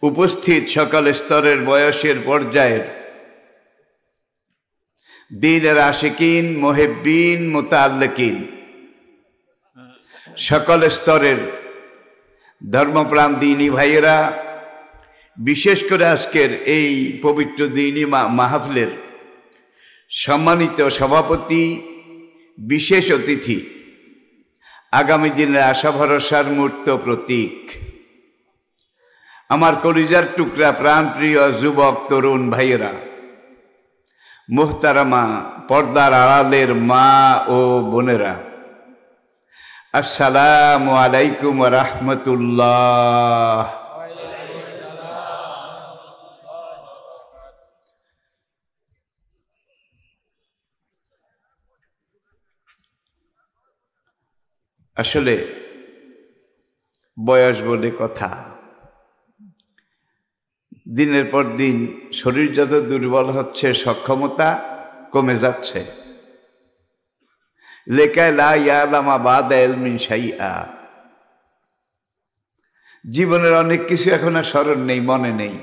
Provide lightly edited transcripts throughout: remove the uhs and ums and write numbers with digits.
উপস্থিত সকল স্তরের বয়সের পর্যায়ের দ্বীনের আশিকিন, মুহিব্বিন, মুতাআল্লিকিন, সকল স্তরের ধর্মপ্রাণ দ্বীনী ভাইয়েরা, বিশেষ করে আজকের এই পবিত্র দ্বীনী মাহফিলের সম্মানিত সভাপতি, বিশেষ অতিথি, আগামী দিনের আশা ভরসার মূর্ত প্রতীক, আমার কলিজার টুকরা প্রাণপ্রিয় যুবক তরুণ ভাইয়েরা, মুহতারামা পর্দার আড়ালের মা ও বোনেরা, আসসালামু আলাইকুম ওয়া রাহমাতুল্লাহ। আসলে বয়স বলে কথা, দিনের পর দিন শরীর যত দুর্বল হচ্ছে, সক্ষমতা কমে যাচ্ছে। লেকায় লা ইয়ালামা বাদা ইলমিন শাইআ, জীবনের অনেক কিছু এখন আর স্মরণ নেই, মনে নেই।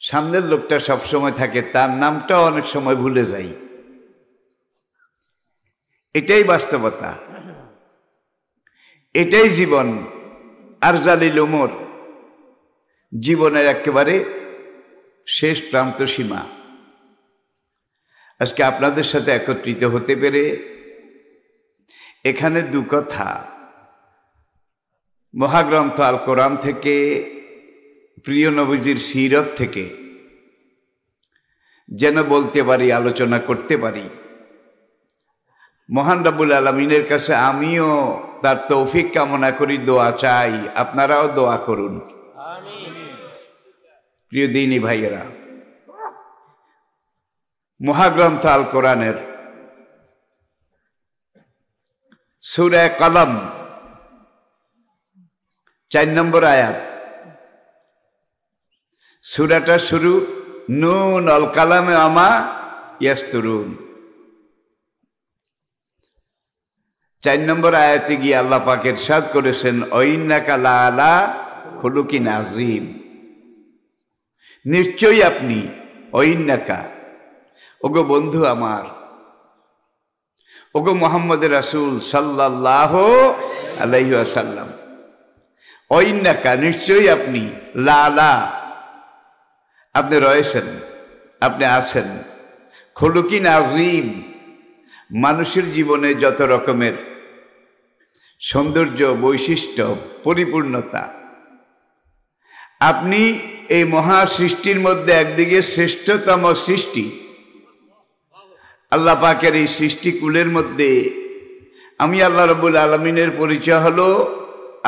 সামনের লোকটা সবসময় থাকে, তার নামটাও অনেক সময় ভুলে যাই। এটাই বাস্তবতা, এটাই জীবন। আরজালিল উমর, জীবনের একেবারে শেষ প্রান্ত সীমা। আজকে আপনাদের সাথে একত্রিত হতে পেরে এখানে দু কথা মহাগ্রন্থ আল কোরআন থেকে, প্রিয় নবীজির সিরত থেকে যেন বলতে পারি, আলোচনা করতে পারি। মহান রব্বুল আলামিনের কাছে আমিও তার তৌফিক কামনা করি, দোয়া চাই, আপনারাও দোয়া করুন। প্রিয় দ্বীনী ভাইয়েরা, মহাগ্রন্থ আল কোরআনের সূরা কলম 4 নম্বর আয়াত। সূরাটা শুরু নুন আল কালামে আমা ইয়াসতুরুন। 4 নম্বর আয়াতে গিয়ে আল্লাহ পাক ইরশাদ করেছেন, ওয়াইন্নাকা লাআলা খুলুকিন আযীম, নিশ্চয়ই আপনি, ওয়াইন্নাকা, ওগো বন্ধু আমার, ওগো মুহাম্মদ রাসূল সাল্লাল্লাহু আলাইহি ওয়াসাল্লাম, ওয়াইন্নাকা, নিশ্চয়ই আপনি, লাআলা, আপনি রয়েছেন, আপনি আছেন, খুলুকিন আযীম, মানুষের জীবনে যত রকমের সৌন্দর্য, বৈশিষ্ট্য, পরিপূর্ণতা, আপনি এই মহা সৃষ্টির মধ্যে একদিকে শ্রেষ্ঠতম সৃষ্টি। আল্লাহ পাকের এই সৃষ্টিকুলের মধ্যে আমি আল্লাহ রাব্বুল আলামিনের পরিচয় হলো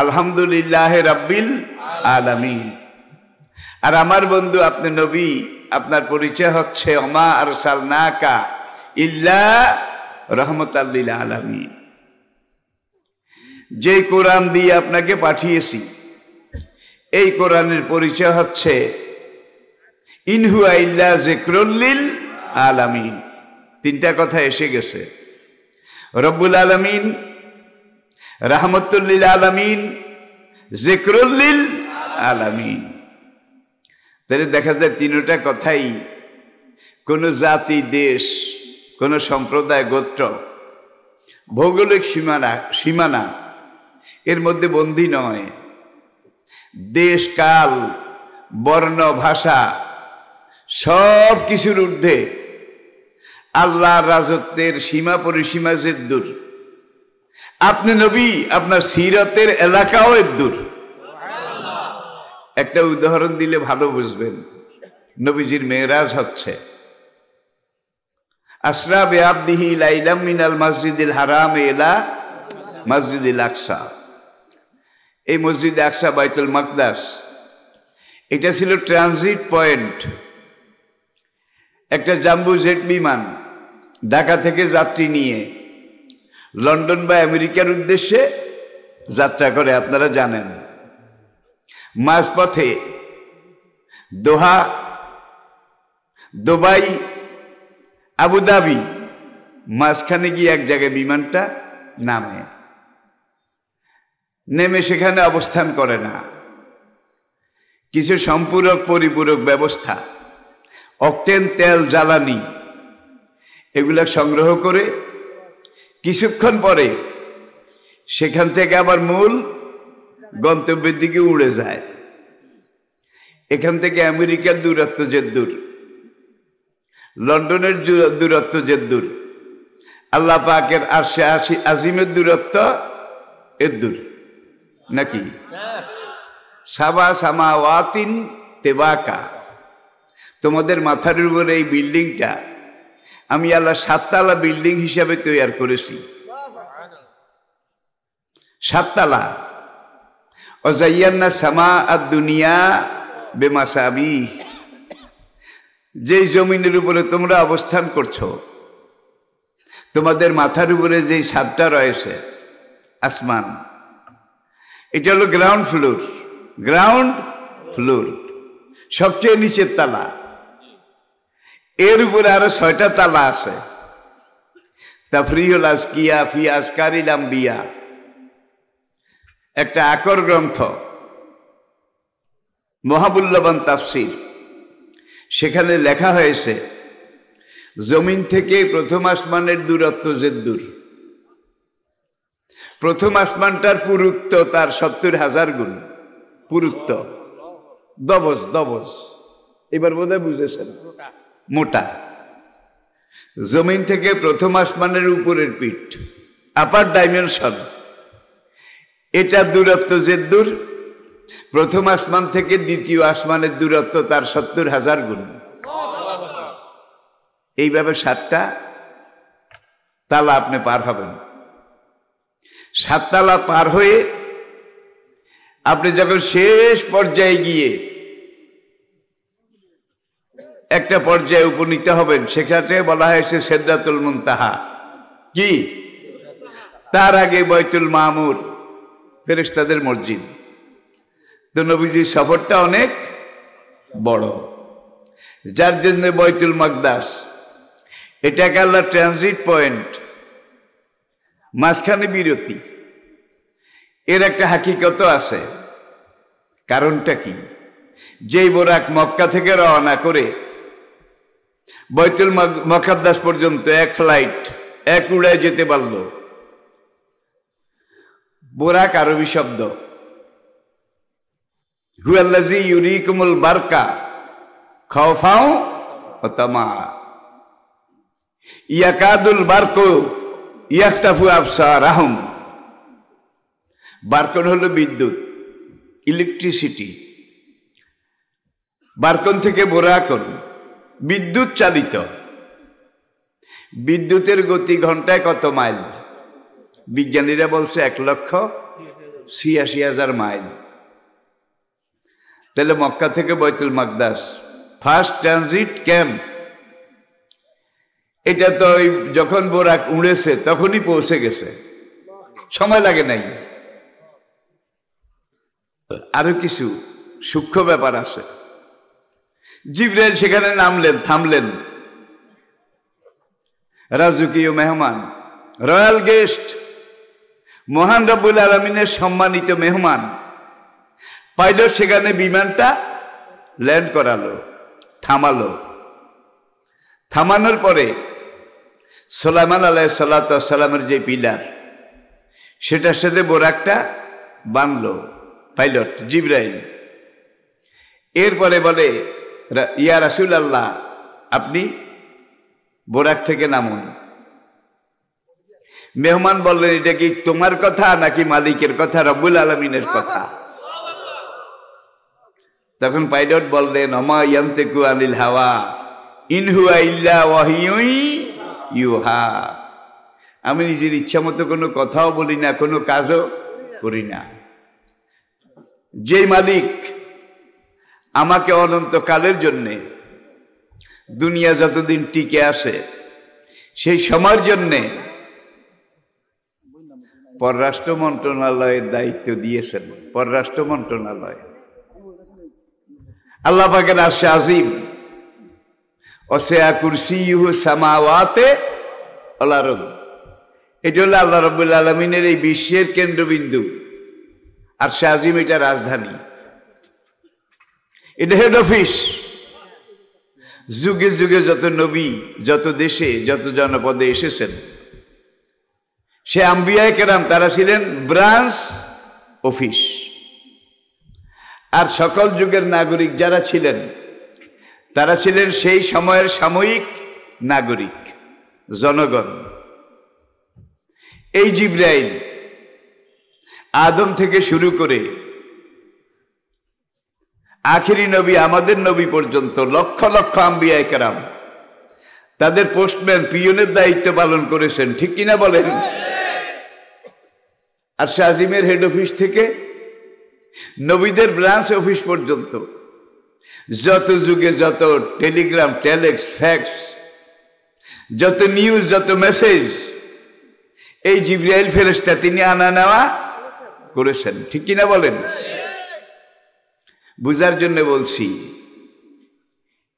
আলহামদুলিল্লাহ রাব্বিল আলামিন। আর আমার বন্ধু আপনি নবী, আপনার পরিচয় হচ্ছে ওমা আরসালনাকা ইল্লা রাহমাতাল লিল আলামিন। যে কোরআন দিয়ে আপনাকে পাঠিয়েছি, এই কোরআনের পরিচয় হচ্ছে ইন হুয়া ইল্লা যিকরুল লিল আলামিন। 3টা কথা এসে গেছে, রব্বুল আলামিন, রাহমাতুল লিল আলামিন, যিকরুল লিল আলামিন। তাহলে দেখা যায় 3টা কথাই কোনো জাতি, দেশ, কোন সম্প্রদায়, গোত্র, ভৌগোলিক সীমানা এর মধ্যে বন্দী নয়। দেশ, কাল, বর্ণ, ভাষা সব কিছুর ঊর্ধ্বে আল্লাহর রাজত্বের সীমা পরিসীমা যে দূর। আপনি নবী, আপনার সিরতের এলাকাও দূর। একটা উদাহরণ দিলে ভালো বুঝবেন। নবীজির মেরাজ হচ্ছে আসরা বিআবদিহি লাইলাম মিনাল মসজিদিল হারাম ইলা মসজিদিল আকসা। এই মসজিদ আকসা, বাইতুল মাকদাস, এটা ছিল ট্রানজিট পয়েন্ট। একটা জাম্বো জেট বিমান ঢাকা থেকে যাত্রী নিয়ে লন্ডন বা আমেরিকার উদ্দেশ্যে যাত্রা করে, আপনারা জানেন। মাঝপথে দোহা, দুবাই, আবুধাবি, মাঝখানে গিয়ে এক জায়গায় বিমানটা নামে, নেমে সেখানে অবস্থান করে না। কিছু সম্পূরক পরিপূরক ব্যবস্থা, অকটেন তেল, জ্বালানি, এগুলা সংগ্রহ করে কিছুক্ষণ পরে সেখান থেকে আবার মূল গন্তব্যের দিকে উড়ে যায়। এখান থেকে আমেরিকার দূরত্ব যে দূর, লন্ডনের দূরত্ব যে দূর, আল্লাহ পাকের আরশে আজিমের দূরত্ব এর দূর নাকি? সাবা সামাওয়াতিন তেবাকা। তোমাদের মাথার উপরে এই বিল্ডিংটা আমি আল্লাহ 7 তলা বিল্ডিং হিসাবে তৈরি করেছি। 7 তলা। ওয়াজাইয়ান্না সামা আদ-দুনিয়া বিমাসাবিহ। যেই জমিনের উপরে তোমরা অবস্থান করছো, তোমাদের মাথার উপরে যেই ছাদটা রয়েছে আসমান, এটা হলো গ্রাউন্ড ফ্লোর। গ্রাউন্ড ফ্লোর সবচেয়ে নিচের তালা। এর উপরে আরো 6টা তালা আছে। তাফরিহুল আজকিয়া ফি আজকারিল আম্বিয়া, একটা আকর গ্রন্থ, মহামূল্যবান তাফসির। সেখানে লেখা হয়েছে জমিন থেকে প্রথম আসমানের দূরত্ব যে দূর, প্রথম আসমানটার পুরুত্ব তার 70,000 গুণ পুরুত্ব। দবজ দবজ, এবার বোধহয় বুঝেছেন, মোটা। জমিন থেকে প্রথম আসমানের উপরের পিঠ, আপার ডাইমেনশন, এটা দূরত্ব যে দূর, প্রথম আসমান থেকে দ্বিতীয় আসমানের দূরত্ব তার 70,000 গুণ। এইভাবে 7টা তালা আপনি পার হবেন। 7 তালা পার হয়ে আপনি যখন শেষ পর্যায়ে গিয়ে একটা পর্যায়ে উপনীত হবেন, সেখানে বলা হয়েছে সিদরাতুল মুনতাহা। কি? তার আগে বাইতুল মামুর, ফেরেশতাদের মসজিদ। তো নবীজির সফরটা অনেক বড়, যার জন্য বাইতুল মাকদাস এটাকে আল্লাহ ট্রানজিট পয়েন্ট, মাঝখানে বিরতি। এর একটা হাকিকত আছে। কারণটা কি? যেই বোরাক মক্কা থেকে রওনা করে বাইতুল মুকাদ্দাস পর্যন্ত এক ফ্লাইট, এক উড়ায় যেতে পারল। বোরাক আরবি শব্দ। হুয়াল্লাযী ইউরিকুমুল বারকা খাওফাও ওয়া তামা। ইয়াকাদুল বারকু ইয়াখতাফু আবসারাহুম। বারকন হলো বিদ্যুৎ, ইলেকট্রিসিটি। বারকন থেকে বোরাকন, বিদ্যুৎ চালিত। বিদ্যুতের গতি ঘন্টায় কত মাইল? বিজ্ঞানীরা বলছে 1,86,000 মাইল। তাহলে মক্কা থেকে বাইতুল মাকদাস ফার্স্ট ট্রানজিট ক্যাম্প, এটা তো যখন বোরাক উড়েছে তখনই পৌঁছে গেছে, সময় লাগে নাই। আরো কিছু সূক্ষ্ম ব্যাপার আছে। জিবরাইল সেখানে নামলেন, থামলেন। রাজকীয় মেহমান, রয়্যাল গেস্ট, মহান রব্বুল আলামিনের সম্মানিত মেহমান। পাইলট সেখানে বিমানটা ল্যান্ড করালো, থামালো। থামানোর পরে সুলাইমান আলাইহিস সালাতু ওয়াস সালামের যে পিলার, সেটার সাথে বোরাকটা বাঁধলো পাইলট জিবরাইল। এরপরে বলে, ইয়া রাসূলুল্লাহ, আপনি বোরাক থেকে নামুন। মেহমান বললেন, এটা কি তোমার কথা নাকি মালিকের কথা, রব্বুল আলামিনের কথা? তখন পাইলট বললেন, ওমা ইয়ান্তিকু আনিল হাওয়া ইন হুয়া ইল্লা ওয়াহিয়ুন ইউহা। আমি নিজের ইচ্ছা মতো কোনো কথাও বলি না, কোনো কাজও করি না। যে মালিক আমাকে অনন্তকালের জন্যে, দুনিয়া যতদিন টিকে আছে সেই সময়ের জন্যে পররাষ্ট্র মন্ত্রণালয়ের দায়িত্ব দিয়েছেন। পররাষ্ট্র মন্ত্রণালয়, আল্লাহ পাকের আরশে আজিম, ওয়াসিআ কুরসিয়ুহু সামাওয়াতি ওয়াল আরদ। এটা হলো আল্লাহ রাব্বুল আলামিনের এই বিশ্বের কেন্দ্রবিন্দু। আরশে আজিম এটা রাজধানী। এটা হেড অফিস। যুগে যুগে যত নবী, যত দেশে, যত জনপদে এসেছেন, সে আম্বিয়ায়ে কেরাম তারা ছিলেন ব্রাঞ্চ অফিস। আর সকল যুগের নাগরিক যারা ছিলেন তারা ছিলেন সেই সময়ের সাময়িক নাগরিক, জনগণ। এই জিবরাইল আদম থেকে শুরু করে আখিরি নবী আমাদের নবী পর্যন্ত লক্ষ লক্ষ আম্বিয়ায়ে কেরাম তাদের পোস্টম্যান, পিয়নের দায়িত্ব পালন করেছেন, ঠিক কিনা বলেন? আর শাজিমের হেড অফিস থেকে নবীদের ব্রাঞ্চ অফিস পর্যন্ত যত যুগে যত টেলিগ্রাম, টেলেক্স, ফ্যাক্স, যত নিউজ, যত মেসেজ, এই জিবরাইল ফেরেশতা তিনি আনা নেওয়া করেছেন, ঠিক কিনা বলেন? বুঝার জন্য বলছি,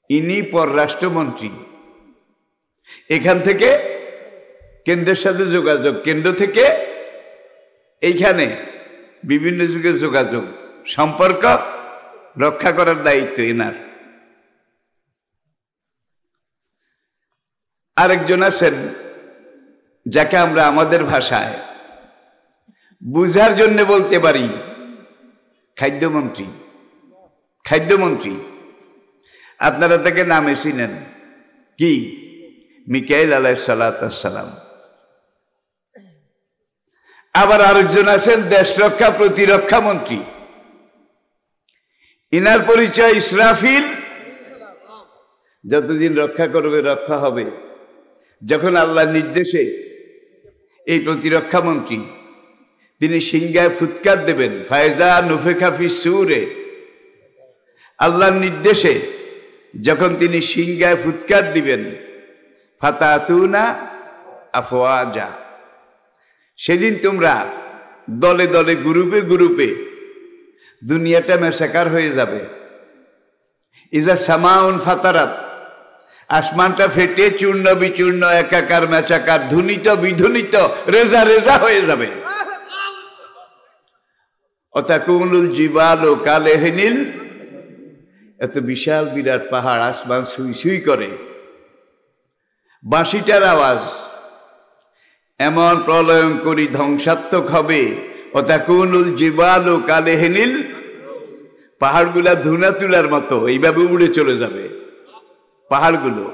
ইনি পররাষ্ট্রমন্ত্রী। এখান থেকে কেন্দ্রের সাথে যোগাযোগ, কেন্দ্র থেকে এইখানে বিভিন্ন যুগের যোগাযোগ, সম্পর্ক রক্ষা করার দায়িত্ব এনার। আরেকজন আছেন যাকে আমরা আমাদের ভাষায় বুঝার জন্য বলতে পারি খাদ্যমন্ত্রী। খাদ্যমন্ত্রী আপনারা তাকে নামে চিনেন কি? মিকাইল আলাইহিস সালাতু সালাম। আবার আরেকজন আছেন দেশ রক্ষা প্রতিরক্ষা মন্ত্রী, ইনার পরিচয় ইসরাফিল। যতদিন রক্ষা করবে রক্ষা হবে। যখন আল্লাহর নির্দেশে এই প্রতিরক্ষা মন্ত্রী তিনি সিংহায় ফুৎকার দেবেন, ফায়জা নুফিখা ফিস সূরে, আল্লাহর নির্দেশে যখন তিনি সিংহায় ফুৎকার দিবেন, ফাতাতুনা আফওয়াজা, সেদিন তোমরা দলে দলে, গ্রুপে গ্রুপে দুনিয়াটা মেসাকার হয়ে যাবে। ইজা সামাউন ফাতারাত, আসমানটা ফেটে চূর্ণ বিচূর্ণ, একাকার মেচাকার, ধুনিত বিধুনিত, রেজা রেজা হয়ে যাবে। অতাকুমুল জিবালু কালেহিনিল, এত বিশাল বিরাট পাহাড়, আসমান সুই সুই করে, বাঁশিটার আওয়াজ এমন প্রলয়ঙ্করী ধ্বংসাত্মক হবে। অতাকুনুল জিবালু কালেহিনিল, পাহাড়গুলা ধুনা তুলার মতো এইভাবে উড়ে চলে যাবে পাহাড়গুলো।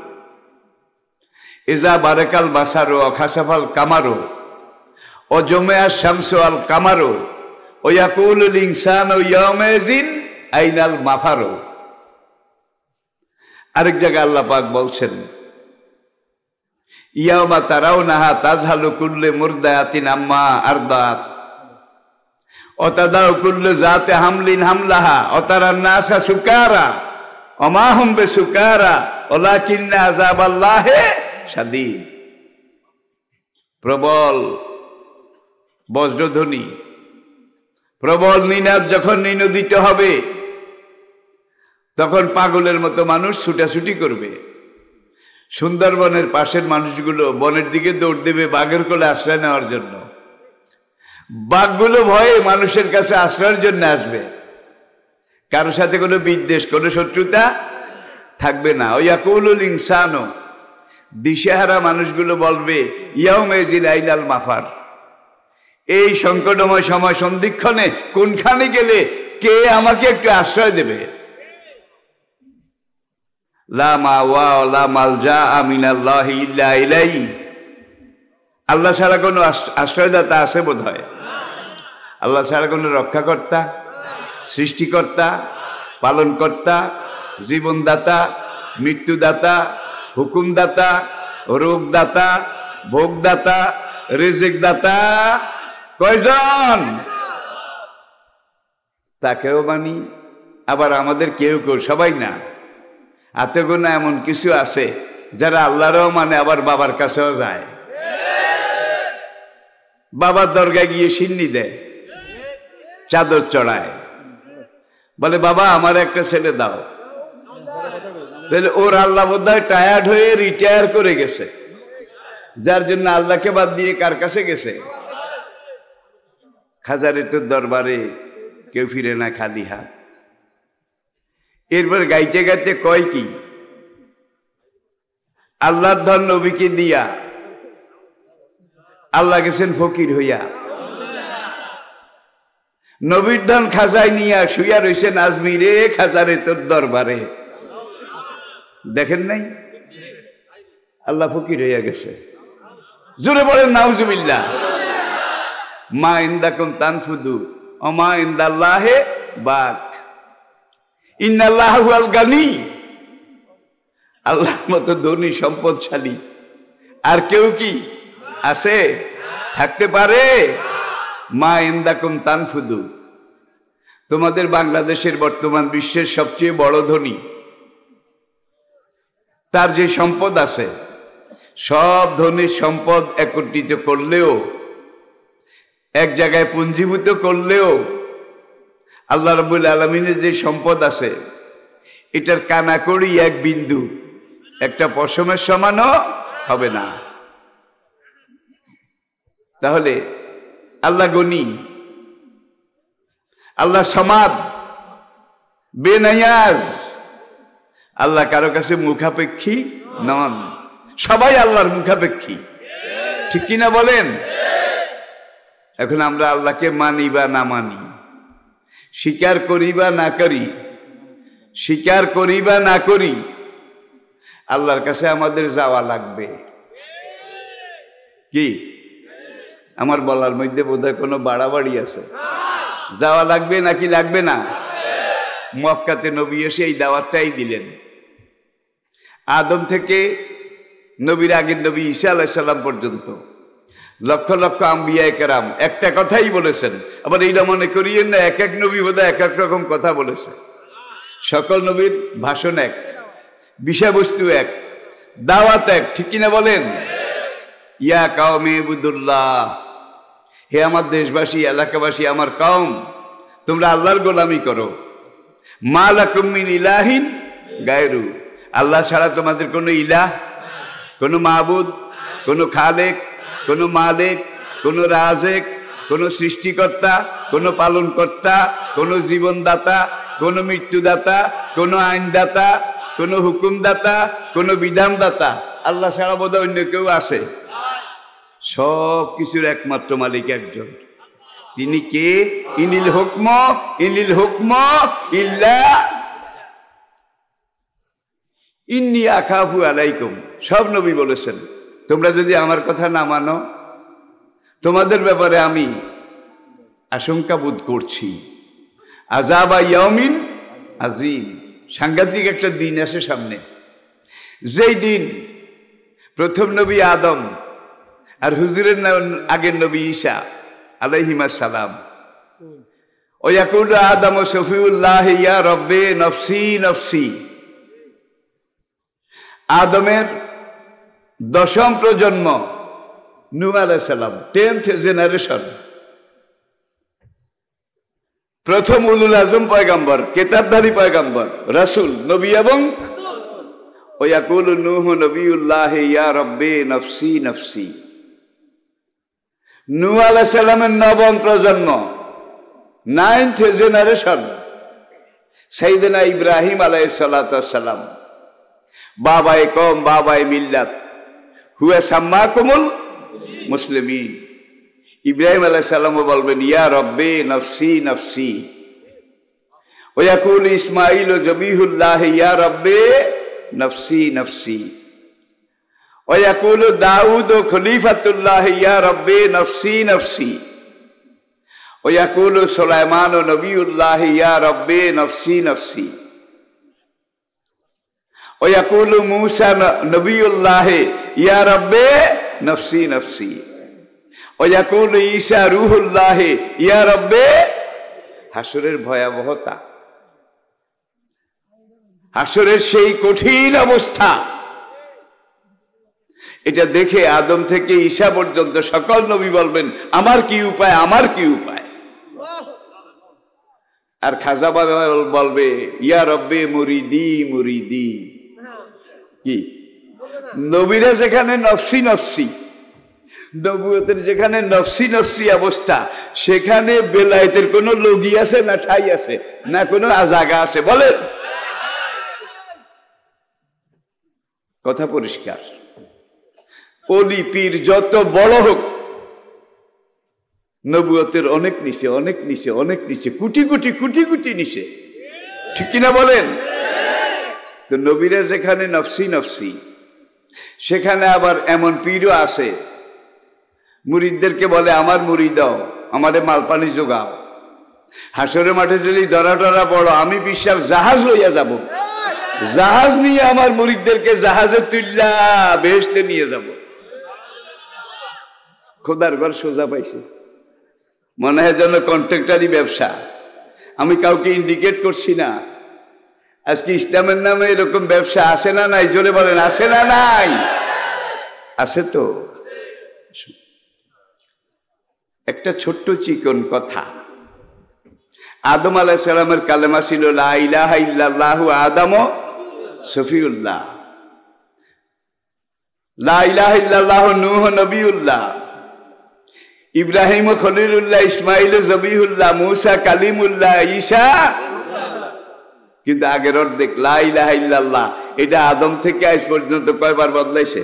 এজা বারাকাল বাসারো খাসাফাল কামারো অজমেয়া শামসু আল কামারো ওয়াকুলুল ইনসানু ইয়াউমাইযিন আইনাল মাফারো। আরেক জায়গায় আল্লাহ পাক বলছেন, ইয়াউমা তারাউনাহা তাযহালু কুল্লু মুরদায়াতিন আম্মা আরদাত ওয়া তাদাউ কুল্লু যাতি হামলিন হামলাহা ওয়া তারান নাসা সুকারা ওয়া মা হুম বিসুকারা ওয়ালাকিন্না আযাবাল্লাহি শাদীদ। প্রবল বজ্রধ্বনি, প্রবল নিনাদ যখন নিনদিত হবে, তখন পাগলের মতো মানুষ ছুটাছুটি করবে। সুন্দরবনের পাশের মানুষগুলো বনের দিকে দৌড় দেবে বাঘের কোলে আশ্রয় নেওয়ার জন্য। বাঘগুলো ভয়ে মানুষের কাছে আশ্রয়ের জন্য আসবে, কারোর সাথে কোনো বিদ্বেষ, কোনো শত্রুতা থাকবে না। ওয়াকুলুল ইনসানু, দিশেহারা মানুষগুলো বলবে, ইয়াউমাইযিন আইনাল মাফার, এই সংকটময় সময় সন্ধিক্ষণে কোনখানে গেলে কে আমাকে একটু আশ্রয় দেবে। লা মাওয়া লা মালজা মিনাল্লাহি ইল্লা ইলাইহি, আল্লাহ ছাড়া কোনো আশ্রয়দাতা আছে বোধ হয়? আল্লাহ ছাড়া কোনো রক্ষাকর্তা, সৃষ্টিকর্তা, পালনকর্তা, জীবনদাতা, মৃত্যুদাতা, হুকুমদাতা, রোগদাতা, ভোগদাতা, রিজিকদাতা কয়জন? তাকেও মানি, আবার আমাদের কেউ কেউ, সবাই না, হাতে গোনা এমন কিছু আছে যারা আল্লাহরও মানে, আবার বাবার কাছেও যায়। বাবার দরগায় গিয়ে সিন্নি দেয়, চাদর চড়ায়, বলে বাবা আমার একটা ছেলে দাও। তাহলে ওর আল্লাহ বোধহয় টায়ার্ড হয়ে রিটায়ার করে গেছে, যার জন্য আল্লাহকে বাদ দিয়ে কার কাছে গেছে? হাজারের দরবারে কেউ ফিরে না খালি হাত। এরপর গাইতে গাইতে কয় কি, আল্লাহর ধন নবীকে দিয়া আল্লাহ গেছেন ফকির হইয়া, নবীর ধন খাজায় নিয়া শুইয়া রয়েছেন আজমিরে খাজারে তোর দরবারে। দেখেন নাই আল্লাহ ফকির হইয়া গেছে। জোরে বলেন নাউজুবিল্লাহ। মা ইন্দাকুম তানফুদু ওমা ইন্দাল্লাহে বাক, ইন্নাল্লাহু হুয়াল গানি। আল্লাহর মতো ধনী সম্পদশালী আর কেউ কি আছে, থাকতে পারে? মা ইন্দাকুম তানফুদু, তোমাদের বাংলাদেশের বর্তমান বিশ্বের সবচেয়ে বড় ধনী, তার যে সম্পদ আছে সব ধনীর সম্পদ একত্রিত করলেও, এক জায়গায় পুঞ্জীভূত করলেও আল্লাহ রাব্বুল আলামিনের যে সম্পদ আছে এটার কানাকড়ি এক বিন্দু, একটা পশমের সমানও হবে না। তাহলে আল্লাহ গনি, আল্লাহ সমাদ, বেনায়াজ, আল্লাহ কারো কাছে মুখাপেক্ষী নন, সবাই আল্লাহর মুখাপেক্ষী, ঠিক কিনা বলেন? এখন আমরা আল্লাহকে মানি বা না মানি, স্বীকার করি বা না করি, স্বীকার করি বা না করি, আল্লাহর কাছে আমাদের যাওয়া লাগবে। কি আমার বলার মধ্যে বোধহয় কোনো বাড়াবাড়ি আছে? যাওয়া লাগবে নাকি লাগবে না? মক্কাতে নবী এসে এই দাওয়াতটাই দিলেন। আদম থেকে নবীর আগের নবী ঈসা আলাইহিস সালাম পর্যন্ত লক্ষ লক্ষ আম্বিয়া কেরাম একটা কথাই বলেছেন। আবার এইটা মনে করিয়েন না এক এক নবী বোধহয় এক এক রকম কথা বলেছে। সকল নবীর ভাষণ এক, বিষয়বস্তু এক, দাওয়াত এক, ঠিক কিনা বলেন? ইয়া কাওমে ইবুদুল্লাহ, হে আমার দেশবাসী, এলাকাবাসী, আমার কওম, তোমরা আল্লাহর গোলামি করো। মা লাকুম মিন ইলাহিন গায়রু, আল্লাহ ছাড়া তোমাদের কোনো ইলাহ, কোনো মাবুদ, কোনো খালেক, কোনো মালিক, কোনো রাজেক, কোনো সৃষ্টিকর্তা, কোনো পালনকর্তা, কোনো জীবনদাতা, কোনো মৃত্যুদাতা, কোনো আইনদাতা, কোনো হুকুমদাতা, কোনো বিধানদাতা আল্লাহ ছাড়া বোধহয় অন্য কেউ আছে? সব কিছুর একমাত্র মালিক একজন, তিনি কে? ইনিল হুকম ইল্লা ইন্নী আখাফু আলাইকুম। সব নবী বলেছেন তোমরা যদি আমার কথা না মানো, তোমাদের ব্যাপারে আমি আশঙ্কা বোধ করছি। আযাবা ইয়াউমিন আযীম, সাংঘাতিক একটা দিন আছে সামনে, যেই দিন প্রথম নবী আদম আর হুজুরের আগের নবী ঈসা আলাইহিমাস সালাম, ও ইয়াকুলু আদম শফিউল্লাহ ইয়া রব্বে নফসি নফসি, আদমের দশম প্রজন্ম নূহ আলাইহিস সালাম, 10th জেনারেশন, প্রথম উলুল আজম পয়গম্বর, কিতাবধারী পয়গম্বর, রাসূল, নবী এবং ওয়া ইয়াকুলু নূহ নবিয়ুল্লাহ ইয়া রব্বে নফসি নফসি। নূহ আলাইহিস সালামের নবম প্রজন্ম, 9th জেনারেশন, সাইয়েদনা ইব্রাহিম আলাইহিস সালাতু সালাম, বাবায়ে কওম বাবায়ে মিল্লাত, হুয়া সাম্মাকুমুল মুসলিমিন। ইব্রাহিম আলাইহিস সালামও বলবেন ইয়া রব্বে নফসি নফসি। ওয়া ইয়াকুলু ইসমাঈল জবিহুল্লাহ ইয়া রব্বে নফসি নফসি। ওয়া ইয়াকুলু দাউদ খলিফাতুল্লাহ ইয়া রব্বে নফসি নফসি। ওয়া ইয়াকুলু সুলাইমান নবিয়ুল্লাহ ইয়া রব্বে নফসি নফসি। ওয়া ইয়াকুলু মূসা নবিয়ুল্লাহ ইয়া রব্বে নফসি নফসি। ওয়া ইয়াকুলু ঈসা রূহুল্লাহ ইয়া রব্বে। হাসরের ভয়াবহতা, হাসরের সেই কঠিন অবস্থা, এটা দেখে আদম থেকে ঈসা পর্যন্ত সকল নবী বলবেন আমার কি উপায়, আমার কি উপায়। আর খাজা বাবা বলবে ইয়া রব্বে মুরিদি মুরিদি। কি নবীরা যেখানে নফসি নফসি, নবুয়তের যেখানে নফসি নফসি অবস্থা, সেখানে বেলায়েতের কোনো লগি আছে না ঠাই আছে না কোনো জায়গা আছে? বলেন কথা পরিষ্কার। অলি পীর যত বড় হোক, নবুয়তের অনেক নিচে, অনেক নিচে, অনেক নিচে, কোটি কোটি কোটি কোটি নিচে, ঠিক কিনা বলেন? তো নবীরা যেখানে নফসি নফসি, সেখানে আবার এমন পীরও আছে মুরিদদেরকে বলে আমার মুরিদ দাও, আমারে মালপানি যোগাও। হাসরের মাঠে যদি ধরা টরা পড়ো, আমি বিশ্বাস জাহাজ লইয়া যাব, জাহাজ নিয়ে আমার মুরিদদেরকে জাহাজে তুললা বেহেশতে নিয়ে যাব। খোদার ঘর সোজা পাইছে, মনে হয় যেন কন্ট্রাক্টারি ব্যবসা। আমি কাউকে ইন্ডিকেট করছি না। আজকে ইসলামের নামে এরকম ব্যবসা আসে না নাই? জোরে বলেন, আসে না নাই? আছে তো। একটা ছোট্ট চিকন কথা, আদম আলাইহিস সালামের কালেমা ছিল লা ইলাহা ইল্লাল্লাহু আদম সফিউল্লাহ, লা ইলাহা ইল্লাল্লাহু নূহ নবিউল্লাহ, ইব্রাহিম খলিলুল্লাহ, ইসমাইল জবিহুল্লাহ, মুসা কালিমুল্লাহ, ঈসা। কিন্তু আগের অর্ধেক লা ইলাহা ইল্লাল্লাহ, এটা আদম থেকে আজ পর্যন্ত কয়বার বদলাইছে?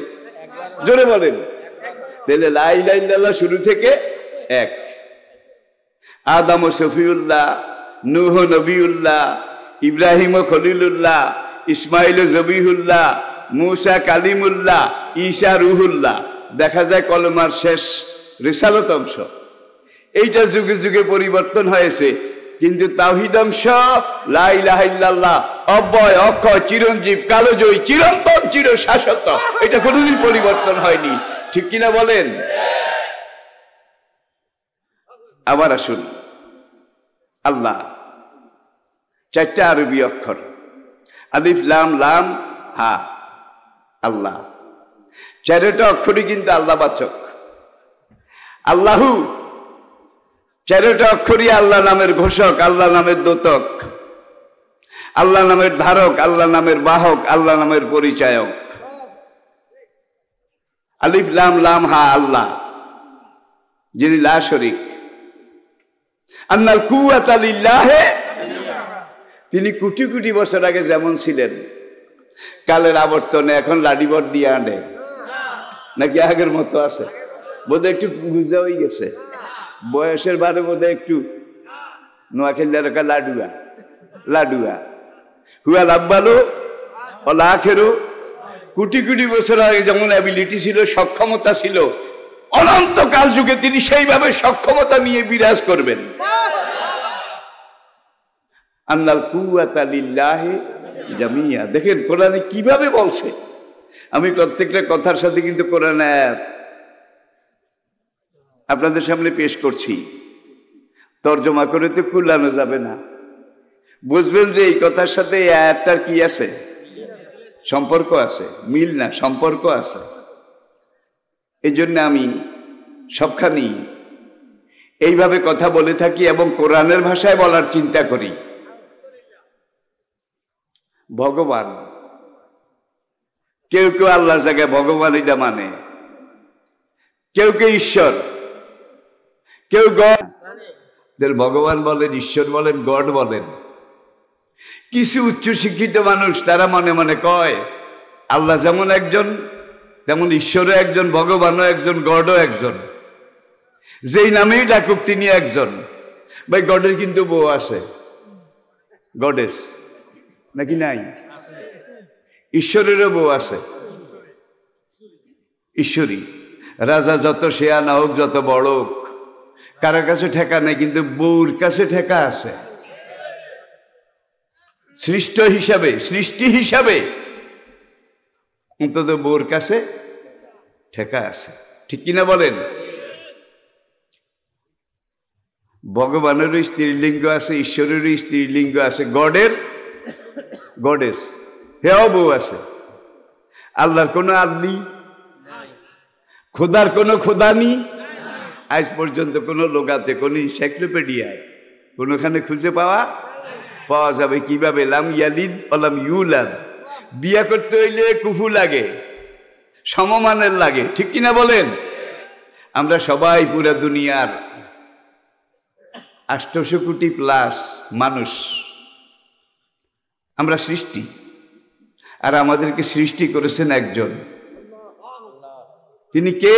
জোরে বলেন। তাহলে লা ইলাহা ইল্লাল্লাহ শুরু থেকে এক। আদম সফিউল্লাহ, নূহ নবিউল্লাহ, ইব্রাহিম খলিলুল্লাহ, ইসমাইল জবিহুল্লাহ, মুসা কালিমুল্লাহ, ঈসা রুহুল্লাহ। দেখা যায় কলমার শেষ রিসালত অংশ। এইটা যুগে যুগে পরিবর্তন হয়েছে, কিন্তু তাওহীদ অংশ লা ইলাহা ইল্লাল্লাহ অব্যয় অক্ষয় চিরঞ্জীব কালজয়ী চিরন্তন চির শাশ্বত, এটা কোনোদিন পরিবর্তন হয়নি, ঠিক কিনা বলেন? আবার আসুন, আল্লাহ চারটা আরবি অক্ষর, আলিফ লাম লাম হা, আল্লাহ। চারটা অক্ষরই কিন্তু আল্লাহ বাচক। আল্লাহু চারটা অক্ষরই আল্লাহ নামের ঘোষক, আল্লাহ নামের দ্যোতক, আল্লাহ নামের ধারক, আল্লাহ নামের বাহক, আল্লাহ নামের পরিচায়ক। আলিফ লাম লাম হা, আল্লাহ যিনি লা শরীক। আন্নাল কুওয়াতা লিল্লাহি, তিনি কোটি কোটি বছর আগে যেমন ছিলেন, কালের আবর্তনে এখন লাডিবর দিয়ে আনে নাকি আগের মতো আছে? বোধহয় একটু বুঝা হয়ে গেছে, বয়সের বারে বোধহয় একটু নোয়াখালীর লাডুয়া লাডুয়া হুয়া লাভবালো অলা আখেরো। কোটি কোটি বছর আগে যেমন অ্যাবিলিটি ছিল, সক্ষমতা ছিল, অনন্তকাল যুগে তিনি সেইভাবে সক্ষমতা নিয়ে বিরাজ করবেন। আন্নাল কুওয়াতা লিল্লাহি জামিয়া। দেখেন কোরআনে কিভাবে বলছে। আমি প্রত্যেকটা কথার সাথে কিন্তু কোরআন আয়াত আপনাদের সামনে পেশ করছি, তর্জমা করে তো কুলানো যাবে না। বুঝবেন যে এই কথার সাথে এই আয়াতটার কি আছে, সম্পর্ক আছে, মিল না সম্পর্ক আছে। এই জন্য আমি সবখানি এইভাবে কথা বলে থাকি এবং কোরআনের ভাষায় বলার চিন্তা করি। ভগবান, কেউ কেউ আল্লাহর জায়গায় ভগবান এটা মানে, কেউ কেউ ঈশ্বর, কেউ গড। ভগবান বলেন, ঈশ্বর বলেন, গড বলেন। কিছু উচ্চশিক্ষিত মানুষ তারা মনে মনে কয় আল্লাহ যেমন একজন, তেমন ঈশ্বরও একজন, ভগবানও একজন, গডও একজন। যেই নামেই ডাকুক তিনি একজন। ভাই গডের কিন্তু বউ আছে, গডেস নাকি নাই? ঈশ্বরেরও বউ আছে, ঈশ্বরী। রাজা যত শেয়ানা হোক, যত বড় হোক, কারো কাছে ঠেকা নেই, কিন্তু বউর কাছে ঠেকা আছে। সৃষ্ট হিসাবে, সৃষ্টি হিসাবে অন্তত বউর কাছে ঠেকা আছে, ঠিক কিনা বলেন? ভগবানেরও স্ত্রীলিঙ্গ আছে, ঈশ্বরেরও স্ত্রীলিঙ্গ আছে, গডের গডেস হেও বউ আছে। আল্লাহর কোনো আল্লি, খোদার কোনো খোদানি আজ পর্যন্ত কোনো লোকাতে, কোনো এনসাইক্লোপিডিয়ায় কোনোখানে খুঁজে পাওয়া যাবে কিভাবে? লাম ইয়ালিদ ওয়ালাম ইউলাদ। বিয়া করতে হইলে কুফু লাগে, সমমানের লাগে, ঠিক কিনা বলেন? আমরা সবাই পুরা দুনিয়ার 800 কোটি প্লাস মানুষ, আমরা সৃষ্টি। আর আমাদেরকে সৃষ্টি করেছেন একজন। তিনি কে?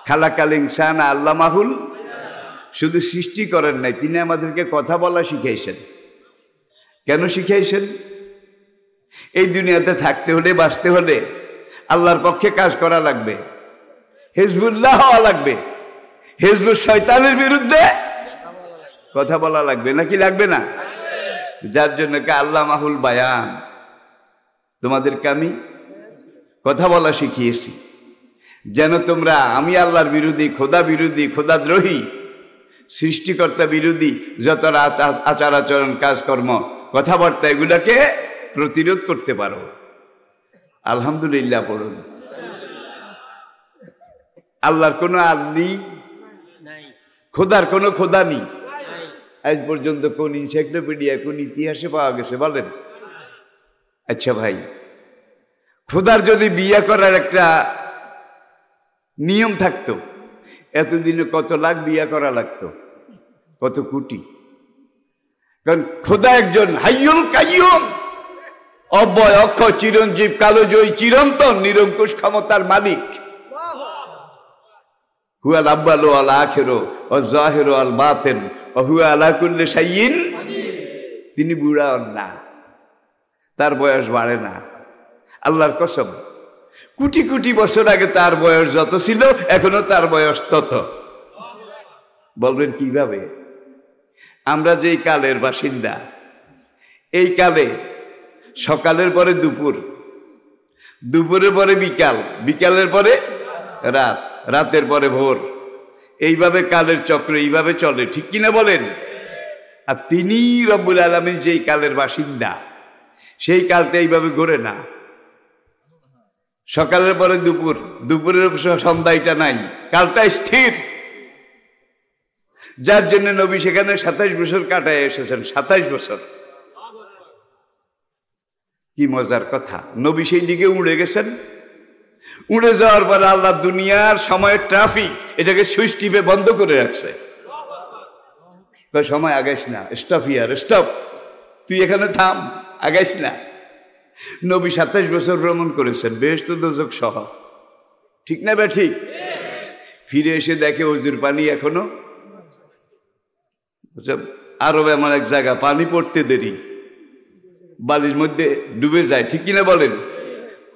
খালাকাল ইনসানা আল্লামাহুল। শুধু সৃষ্টি করেন নাই, তিনি আমাদেরকে কথা বলা শিখাইছেন। কেন শিখাইছেন? এই দুনিয়াতে থাকতে হলে, বাঁচতে হলে আল্লাহর পক্ষে কাজ করা লাগবে, হিজবুল্লাহ হওয়া লাগবে, হিজবুল শয়তানের বিরুদ্ধে কথা বলা লাগবে, নাকি লাগবে না? যার জন্য আল্লামাহুল বায়ান, তোমাদেরকে আমি কথা বলা শিখিয়েছি, যেন তোমরা আমি আল্লাহর বিরোধী, খোদা বিরোধী, খোদাদ্রোহী, সৃষ্টিকর্তা বিরোধী যত আচার আচরণ, কাজকর্ম, কথাবার্তা, এগুলাকে প্রতিরোধ করতে পারো। আলহামদুলিল্লাহ পড়ুন। আল্লাহর কোনো আল্লি, খোদার কোনো খোদা নেই। আজ পর্যন্ত কোন এনসাইক্লোপিডিয়া, কোন ইতিহাসে পাওয়া গেছে বলেন? আচ্ছা ভাই, খোদার যদি বিয়ে করার একটা নিয়ম থাকতো, এতদিনে কত লাখ বিয়ে করা লাগতো, কত কোটি। কারণ খোদা একজন হাইয়ুল কাইয়ুম, অব্যয় অক্ষয় চিরঞ্জীব কালজয়ী চিরন্তন নিরঙ্কুশ ক্ষমতার মালিক। হুয়াল আব্বালু আল আখিরু ওয়াজ যাহিরু আল বাতিন ওয়া হুয়া আলা কুল্লি শাইইন। তিনি বুড়া হন না, তার বয়স বাড়ে না। আল্লাহর কসম, কোটি কোটি বছর আগে তার বয়স যত ছিল, এখনো তার বয়স তত। বলবেন কিভাবে? আমরা যেই কালের বাসিন্দা, এই কালে সকালের পরে দুপুর, দুপুরের পরে বিকাল, বিকালের পরে রাত, রাতের পরে ভোর, এইভাবে কালের চক্র এইভাবে চলে, ঠিক কিনা বলেন? আর তিনি রব্বুল আলামিন যেই কালের বাসিন্দা, সেই কালটা এইভাবে ঘোরে না। সকালের পরে দুপুর, দুপুরের সন্ধ্যা, এটা নাই, কালটা স্থির। যার জন্য নবী সেখানে 27 বছর কাটায় এসেছেন। 27 বছর, কি মজার কথা! নবী সেই দিকে উড়ে গেছেন। উড়ে যাওয়ার পরে আল্লাহ দুনিয়ার সময়ের ট্রাফিক, এটাকে সুইচ টিপে বন্ধ করে রাখছে। সময় আগাইস না, স্টপ হিয়ার, স্টপ, তুই এখানে থাম, আগাইস না। নবী 27 বছর ভ্রমণ করেছেন, বেহেশত দোজখ সহ, ঠিক না বে ঠিক? ফিরে এসে দেখে ওজুর পানি এখনো, আরব এমন এক জায়গা, পানি পড়তে দেরি, বালির মধ্যে ডুবে যায়, ঠিক কিনা বলেন?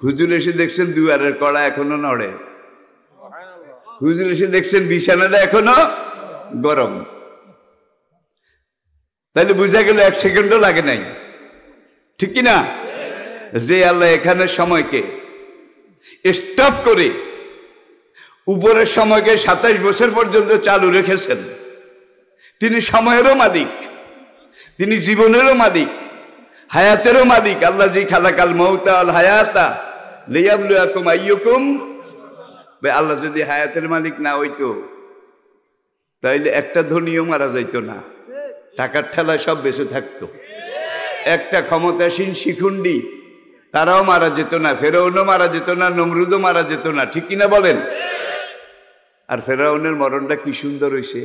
হুজুর এসে দেখছেন দুয়ারের কড়া এখনো নড়ে, হুজুর এসে দেখছেন বিছানাটা এখনো গরম। তাহলে বুঝা গেল 1 সেকেন্ডও লাগে নাই, ঠিক কিনা? যে আল্লাহ এখানে সময়কে স্টপ করে উপরের সময়কে 27 বছর পর্যন্ত চালু রেখেছেন, তিনি সময়েরও মালিক, তিনি জীবনেরও মালিক, হায়াতেরও মালিক। আল্লাহ জি খালাকাল মাউতা আল হায়াতা লিয়াবলুয়াকুম আইয়ুকুম। আল্লাহ যদি হায়াতের মালিক না হইতো, তাইলে একটা ধনীও মারা যাইতো না, টাকার ঠেলায় সব বেঁচে থাকতো। একটা ক্ষমতাসীন শিখুন্ডি, তারাও মারা যেত না, ফেরাউনও মারা যেত না, নমরুদও মারা যেত না, ঠিক কিনা বলেন? আর ফেরাউনের মরণটা কি সুন্দর হইছে!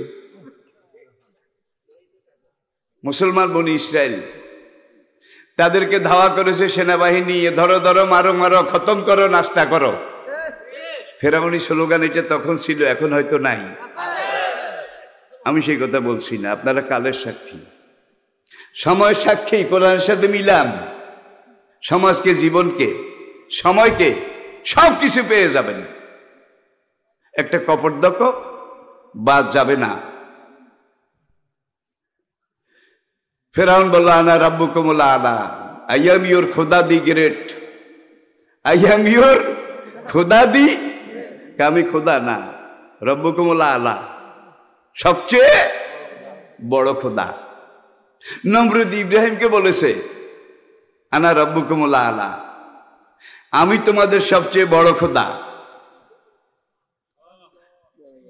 মুসলমান বনি ইসরায়েল, তাদেরকে ধাওয়া করেছে সেনাবাহিনী, ধরো ধরো, মারো মারো, খতম করো, নাস্তা করো। ফেরাউনি স্লোগান এটা তখন ছিল, এখন হয়তো নাই। আমি সেই কথা বলছি না, আপনারা কালের সাক্ষী, সময়ের সাক্ষী, কোরআনের সাথে মিলান। সমাজকে, জীবনকে, সময়কে, সব কিছু পেয়ে যাবেন, একটা কপর্দক বাদ যাবে না। ফেরাউন বলল, আনা রাব্বুকুমুল আলা, আই এম ইউর খোদা দি গ্রেট, আই এম ইউর খোদা দি। আমি খোদা না, রব্বুকুমুল আলা, সবচেয়ে বড় খোদা। নমরুদ ইব্রাহিমকে বলেছে, আনা রাব্বুকুমুল আলা, আমি তোমাদের সবচেয়ে বড় খোদা।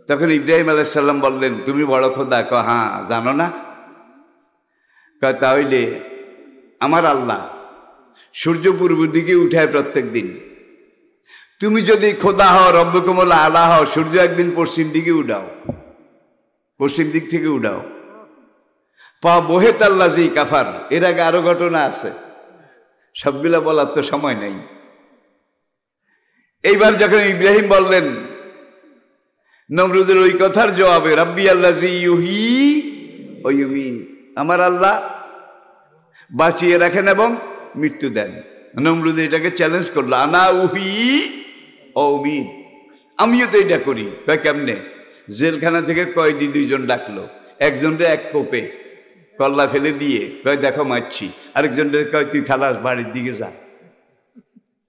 তখন ইব্রাহিম আলাইহিস সালাম বললেন, তুমি বড় খোদা? হ্যাঁ, জানো না? তাহলে আমার আল্লাহ সূর্য পূর্ব দিকে উঠায় প্রত্যেক দিন। তুমি যদি খোদা হও, রব্বুকুমুল আলা হও, সূর্য একদিন পশ্চিম দিকে উঠাও, পশ্চিম দিক থেকে উঠাও। পা বহে তাল্লাজি কাফার। এর আগে আরো ঘটনা আছে। সবগুলা বলার তো সময় নেই। এইবার যখন ইব্রাহিম বললেন নমরুদের ওই কথার জবাবে, রাব্বি আল্লাযী ইউহয়ী ওয়া ইউমীত, আমার আল্লাহ বাঁচিয়ে রাখেন এবং মৃত্যু দেন। নমরুদ এটাকে চ্যালেঞ্জ করলো, আনা উহয়ী ওয়া উমীত, আমিও তো এটা করি। কয় কেমনে? জেলখানা থেকে কয়েদি দুইজন ডাকলো, একজনরে এক কোপে কল্লা ফেলে দিয়ে কয় দেখো মারছি, আরেকজনরে কয় তুই খালাস, বাড়ির দিকে যা।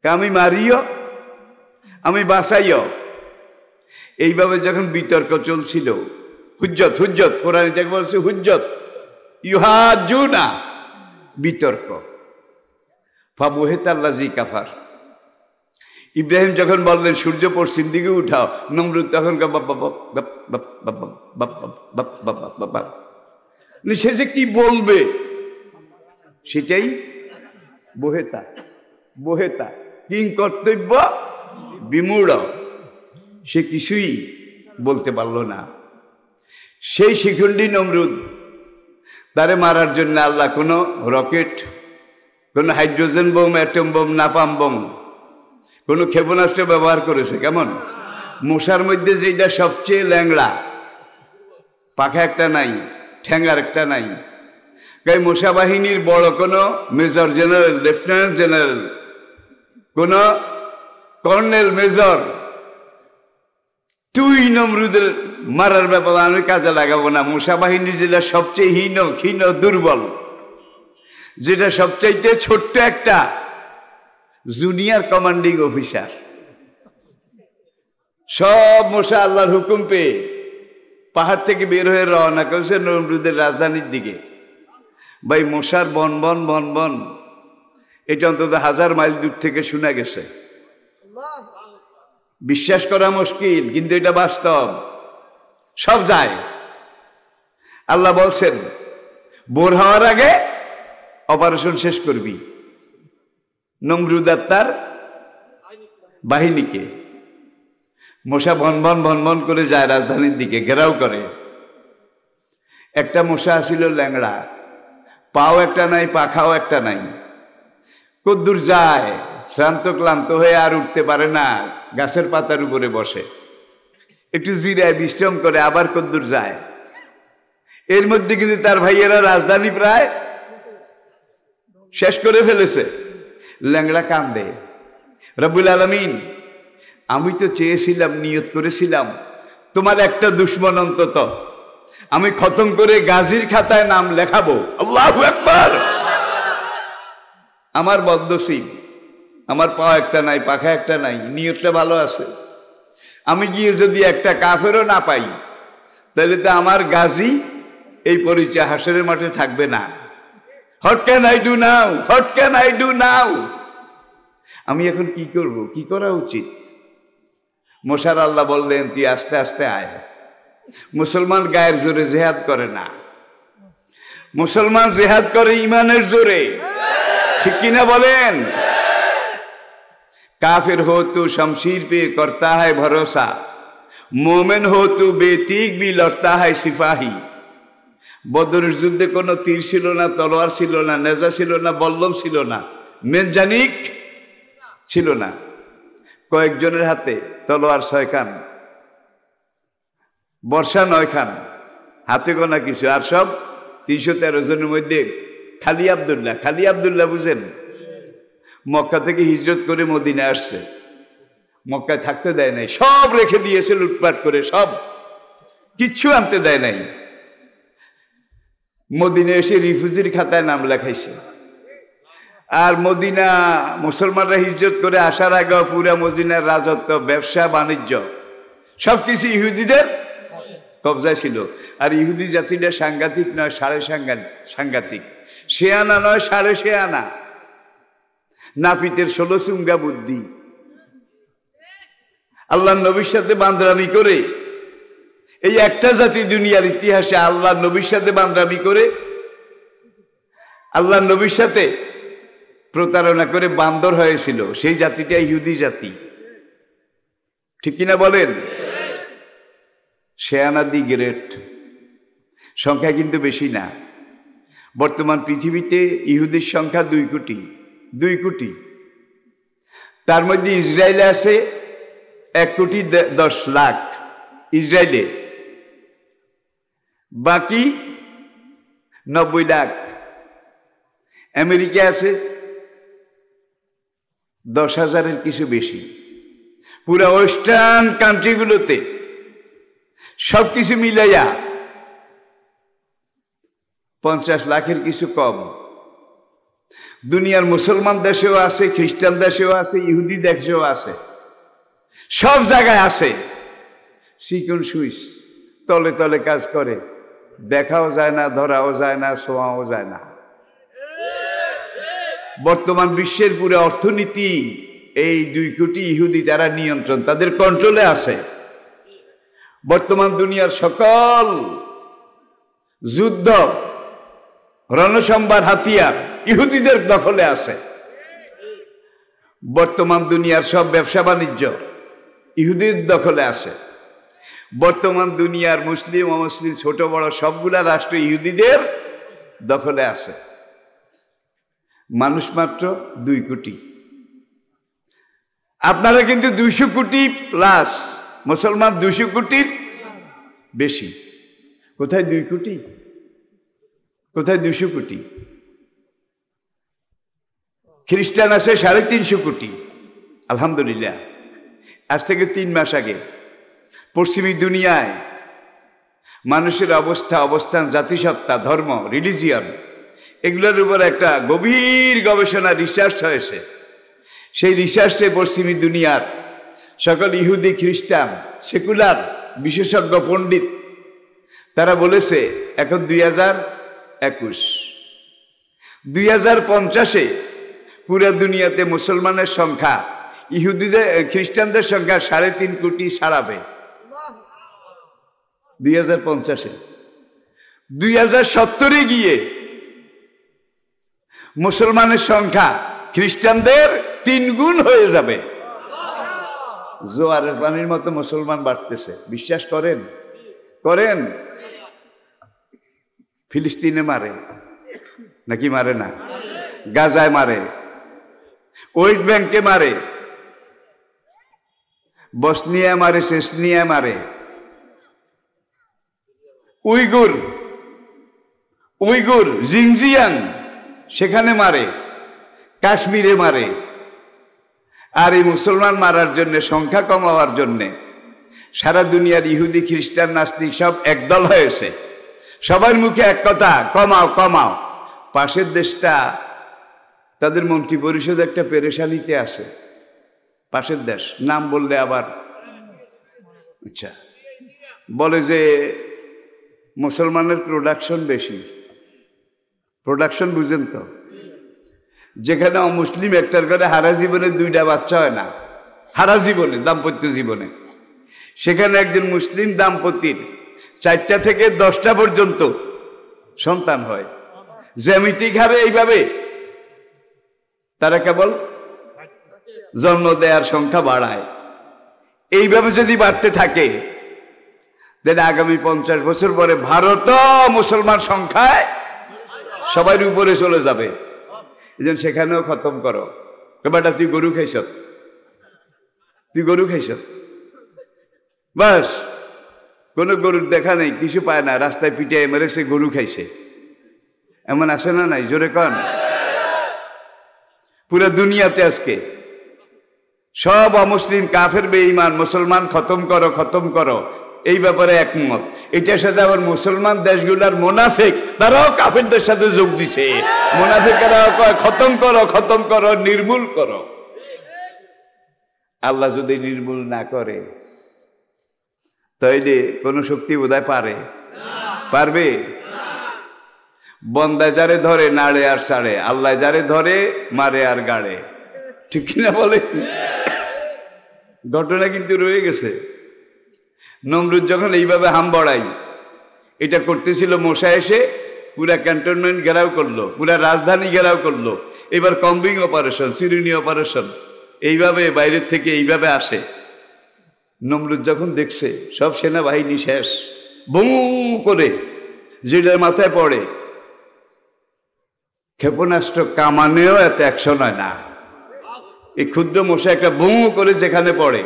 আমি মারিও, আমি বাঁচাইও। এইভাবে যখন বিতর্ক চলছিল, হুজ্জত হুজ্জত, কোরআন যাকে বলছে হুজ্জত, ইউহাজ্জুনা, বিতর্ক, ফাবুহিতাল্লাযী কাফার। ইব্রাহিম যখন বললেন সূর্য পশ্চিম দিকে উঠাও, নমরুদ তখন সে যে কি বলবে সেটাই বহেতা বহেতা, কিং কর্তব্য বিমূঢ়, সে কিছুই বলতে পারল না। সেই শিখণ্ডী নমরুদ, তারে মারার জন্য আল্লাহ কোনো রকেট, কোনো হাইড্রোজেন বোম, অ্যাটম বোম, নাপাম বোম, কোনো ক্ষেপণাস্ত্র ব্যবহার করেছে। কেমন? মশার মধ্যে যেটা সবচেয়ে ল্যাংড়া, পাখা একটা নাই, ঠ্যাঙ্গার একটা নাই, তাই মশা বাহিনীর বড় কোনো মেজর জেনারেল, লেফটেন্যান্ট জেনারেল, কোন কর্নেল, মেজর, তুই নমরুদের মারার ব্যাপারে আমি কাজে লাগাবো না। মশা বাহিনী যেটা সবচেয়ে হীন, ক্ষীণ, দুর্বল, যেটা সবচাইতে ছোট্ট একটা জুনিয়র কমান্ডিং অফিসার, সব মশা আল্লাহর হুকুম পেয়ে পাহাড় থেকে বের হয়ে রওনা করেছে নমরুদের রাজধানীর দিকে। ভাই মশার বন বন বন বন, এটা অন্তত 1000 মাইল দূর থেকে শোনা গেছে। বিশ্বাস করা মুশকিল, কিন্তু এটা বাস্তব, সব যায়। আল্লাহ বলছেন ভোর হওয়ার আগে অপারেশন শেষ করবি। নমরুদ আর তার বাহিনীকে, মশা ভনভন ভনভন করে যায় রাজধানীর দিকে, ঘেরাও করে। একটা মশা আসিল ল্যাংড়া, পাও একটা নাই, পাখাও একটা নাই, কদ্দূর যায়, শ্রান্ত ক্লান্ত হয়ে আর উঠতে পারে না, গাছের পাতার উপরে বসে, একটু জিরায় বিশ্রাম করে, আবার কদ্দূর যায়। এর মধ্যে কিন্তু তার ভাইয়েরা রাজধানী প্রায় শেষ করে ফেলেছে। ল্যাংড়া কান্দে, রব্বুল আলামিন আমি তো চেয়েছিলাম, নিয়ত করেছিলাম তোমার একটা দুশ্মন অন্তত আমি খতম করে গাজীর খাতায় নাম লেখাবো। আল্লাহু আকবার। আমার বদনসিব, আমার পা একটা নাই, পাখা একটা নাই, নিয়তটা ভালো আছে। আমি গিয়ে যদি একটা কাফেরও না পাই, তাহলে তো আমার গাজী এই পরিচয় হাসরের মাঠে থাকবে না। What can I do now, what can I do now. আমি এখন কি করব, কি করা উচিত? মশার আল্লাহ বললেন তুই আস্তে আস্তে আয়। মুসলমান গায়ের জোরে জেহাদ করে না, মুসলমান জেহাদ করে ইমানের জোরে, ঠিক কিনা বলেন? काफिर हो तो शमशीर पे करता है भरोसा, मोमेन हो तो बेतीक भी लड़ता है सिपाही। বদরের যুদ্ধে কোনো তীর ছিল না, তলোয়ার ছিল না, নেজা ছিল না, বল্লম ছিল না, মেনজানিক ছিল না। কয়েকজনের হাতে তলোয়ার 6 খান, বর্ষা 9 খান, হাতে গোনা কিছু, আর সব 313 জনের মধ্যে খালি আব্দুল্লাহ। খালি আব্দুল্লাহ বুঝেন? মক্কা থেকে হিজরত করে মদিনা আসছে, মক্কায় থাকতে দেয় নাই, সব রেখে দিয়েছে লুটপাট করে, সব কিচ্ছু আনতে দেয় নাই। মদিনা এসে রিফিউজির খাতায় নাম লেখাইছে। আর মদিনা মুসলমানরা হিজরত করে আসার আগে পুরা মদিনার রাজত্ব, ব্যবসা বাণিজ্য সবকিছু ইহুদিদের কবজায় ছিল। আর ইহুদি জাতিটা সাংঘাতিক নয়, সাড়ে সাংঘাতিক, শেয়ানা নয়, সাড়ে শেয়ানা, নাপিতের 16 চুঙ্গা বুদ্ধি। আল্লাহ নবীর সাথে বান্দরামি করে, এই একটা জাতি দুনিয়ার ইতিহাসে আল্লাহ নবীর সাথে বান্দরামি করে, আল্লাহ নবীর সাথে প্রতারণা করে বান্দর হয়েছিল, সেই জাতিটা ইহুদি জাতি, ঠিক কিনা বলেন? শেয়ানা দি গ্রেট, সংখ্যা কিন্তু বেশি না। বর্তমান পৃথিবীতে ইহুদির সংখ্যা 2 কোটি, 2 কোটি। তার মধ্যে ইসরায়েলে আছে 1,10,00,000 ইসরায়েলে, বাকি 90 লাখ। আমেরিকা আছে 10,000-এর কিছু বেশি। পুরা ওয়েস্টার্ন কান্ট্রিগুলোতে সবকিছু মিলাইয়া 50 লাখের কিছু কম। দুনিয়ার মুসলমান দেশেও আছে, খ্রিস্টান দেশেও আছে, ইহুদি দেশেও আছে, সব জায়গায় আছে। চিকন সুইচ তলে তলে কাজ করে, দেখাও যায় না, ধরাও যায় না, ছোঁয়াও যায় না। বর্তমান বিশ্বের পুরো অর্থনীতি এই 2 কোটি ইহুদি তারা নিয়ন্ত্রণ, তাদের কন্ট্রোলে আছে। বর্তমান দুনিয়ার সকল যুদ্ধ, রণসম্ভার, হাতিয়ার ইহুদিদের দখলে আছে। বর্তমান দুনিয়ার সব ব্যবসা বাণিজ্য ইহুদির দখলে আছে। বর্তমান দুনিয়ার মুসলিম অমুসলিম ছোট বড় সবগুলা রাষ্ট্র ইহুদিদের দখলে আছে। মানুষ মাত্র 2 কোটি। আপনারা কিন্তু 200 কোটি প্লাস, মুসলমান 200 কোটির বেশি। কোথায় 2 কোটি? কোথায় 200 কোটি? খ্রিস্টান আছে 350 কোটি। আলহামদুলিল্লাহ, আজ থেকে 3 মাস আগে পশ্চিমী দুনিয়ায় মানুষের অবস্থান, জাতিসত্তা, ধর্ম, রিলিজিয়ন, এগুলোর উপর একটা গভীর গবেষণা, রিসার্চ হয়েছে। সেই রিসার্চে পশ্চিমী দুনিয়ার সকল ইহুদি, খ্রিস্টান, সেকুলার বিশেষজ্ঞ পণ্ডিত তারা বলেছে এখন 2021, 2050-এ পুরো দুনিয়াতে মুসলমানের সংখ্যা ইহুদিদের, খ্রিস্টানদের সংখ্যা 3.5 কোটি ছাড়াবে 2050-এ। 2070-এ গিয়ে মুসলমানের সংখ্যা খ্রিস্টানদের 3 গুণ হয়ে যাবে। জোয়ারের পানির মতো মুসলমান বাড়তেছে, বিশ্বাস করেন? করেন? ফিলিস্তিনে মারে নাকি মারে না? গাজায় মারে, ওয়েস্ট ব্যাংকে মারে, বসনিয়া মারে, চেচনিয়া মারে, উইগুর জিনজিয়াং সেখানে মারে, কাশ্মীরে মারে। আর এই মুসলমান মারার জন্য, সংখ্যা কমাবার জন্যে সারা দুনিয়ার ইহুদি, খ্রিস্টান, নাস্তিক সব একদল হয়েছে। সবার মুখে এক কথা, কমাও কমাও। পাশের দেশটা, তাদের মন্ত্রী পরিষদ একটা পেরেশানিতে আছে। পাশের দেশ, নাম বললে আবার আচ্ছা বলে যে মুসলমানের প্রোডাকশন বেশি। প্রোডাকশন বুঝেন তো? যেখানে অমুসলিম একটার করে হারা জীবনে 2টা বাচ্চা হয় না, হারা জীবনে, দাম্পত্য জীবনে, সেখানে একজন মুসলিম দাম্পতির 4টা থেকে 10টা পর্যন্ত সন্তান হয়। জ্যামিতিক হারে এইভাবে তারা কেবল জন্ম দেওয়ার সংখ্যা বাড়ায়। এইভাবে যদি বাড়তে থাকে, দেন আগামী 50 বছর পরে ভারত মুসলমান সংখ্যায় সবাই উপরে চলে যাবে। এই জন্য সেখানেও খতম করো। বেটা তুই গরু খাইছ, তুই গরু খাইছ, বাস কোনো গরুর দেখা নেই, কিছু পায় না, রাস্তায় পিটিয়ে মেরেছে, গরু খাইছে। এমন আছে না নাই? জোরে কন। পুরো দুনিয়াতে আজকে সব অমুসলিম, কাফের, বেঈমান, মুসলমান খতম করো, খতম করো, এই ব্যাপারে একমত। এটার সাথে আবার মুসলমান দেশগুলার মুনাফিক, তারাও কাফেরদের সাথে যোগ দিছে। মুনাফিকেরাও কয় খতম করো, খতম করো, নির্মূল করো। আল্লাহ যদি নির্মূল না করে তাইলে কোন শক্তি বোধহয় পারবে? বন্দায় যারে ধরে নাড়ে আর ছাড়ে, আল্লাহ যারে ধরে মারে আর গাড়ে। ঠিক কিনা বলে? ঘটনা কিন্তু রয়ে গেছে। নমরুদ যখন এইভাবে হাম বড়াই এটা করতেছিল, মশা এসে পুরা ক্যান্টনমেন্ট ঘেরাও করলো, পুরা রাজধানী ঘেরাও করলো। এবার কম্বিং অপারেশন, চিরুনি অপারেশন, এইভাবে বাইরের থেকে এইভাবে আসে। নমরুদ যখন দেখছে সব সেনাবাহিনী শেষ, বু করে যেটার মাথায় পড়ে ক্ষেপণাস্ত্র কামানেও এত অ্যাকশন হয় না। এই ক্ষুদ্র মশা একটা বু করে যেখানে পড়ে,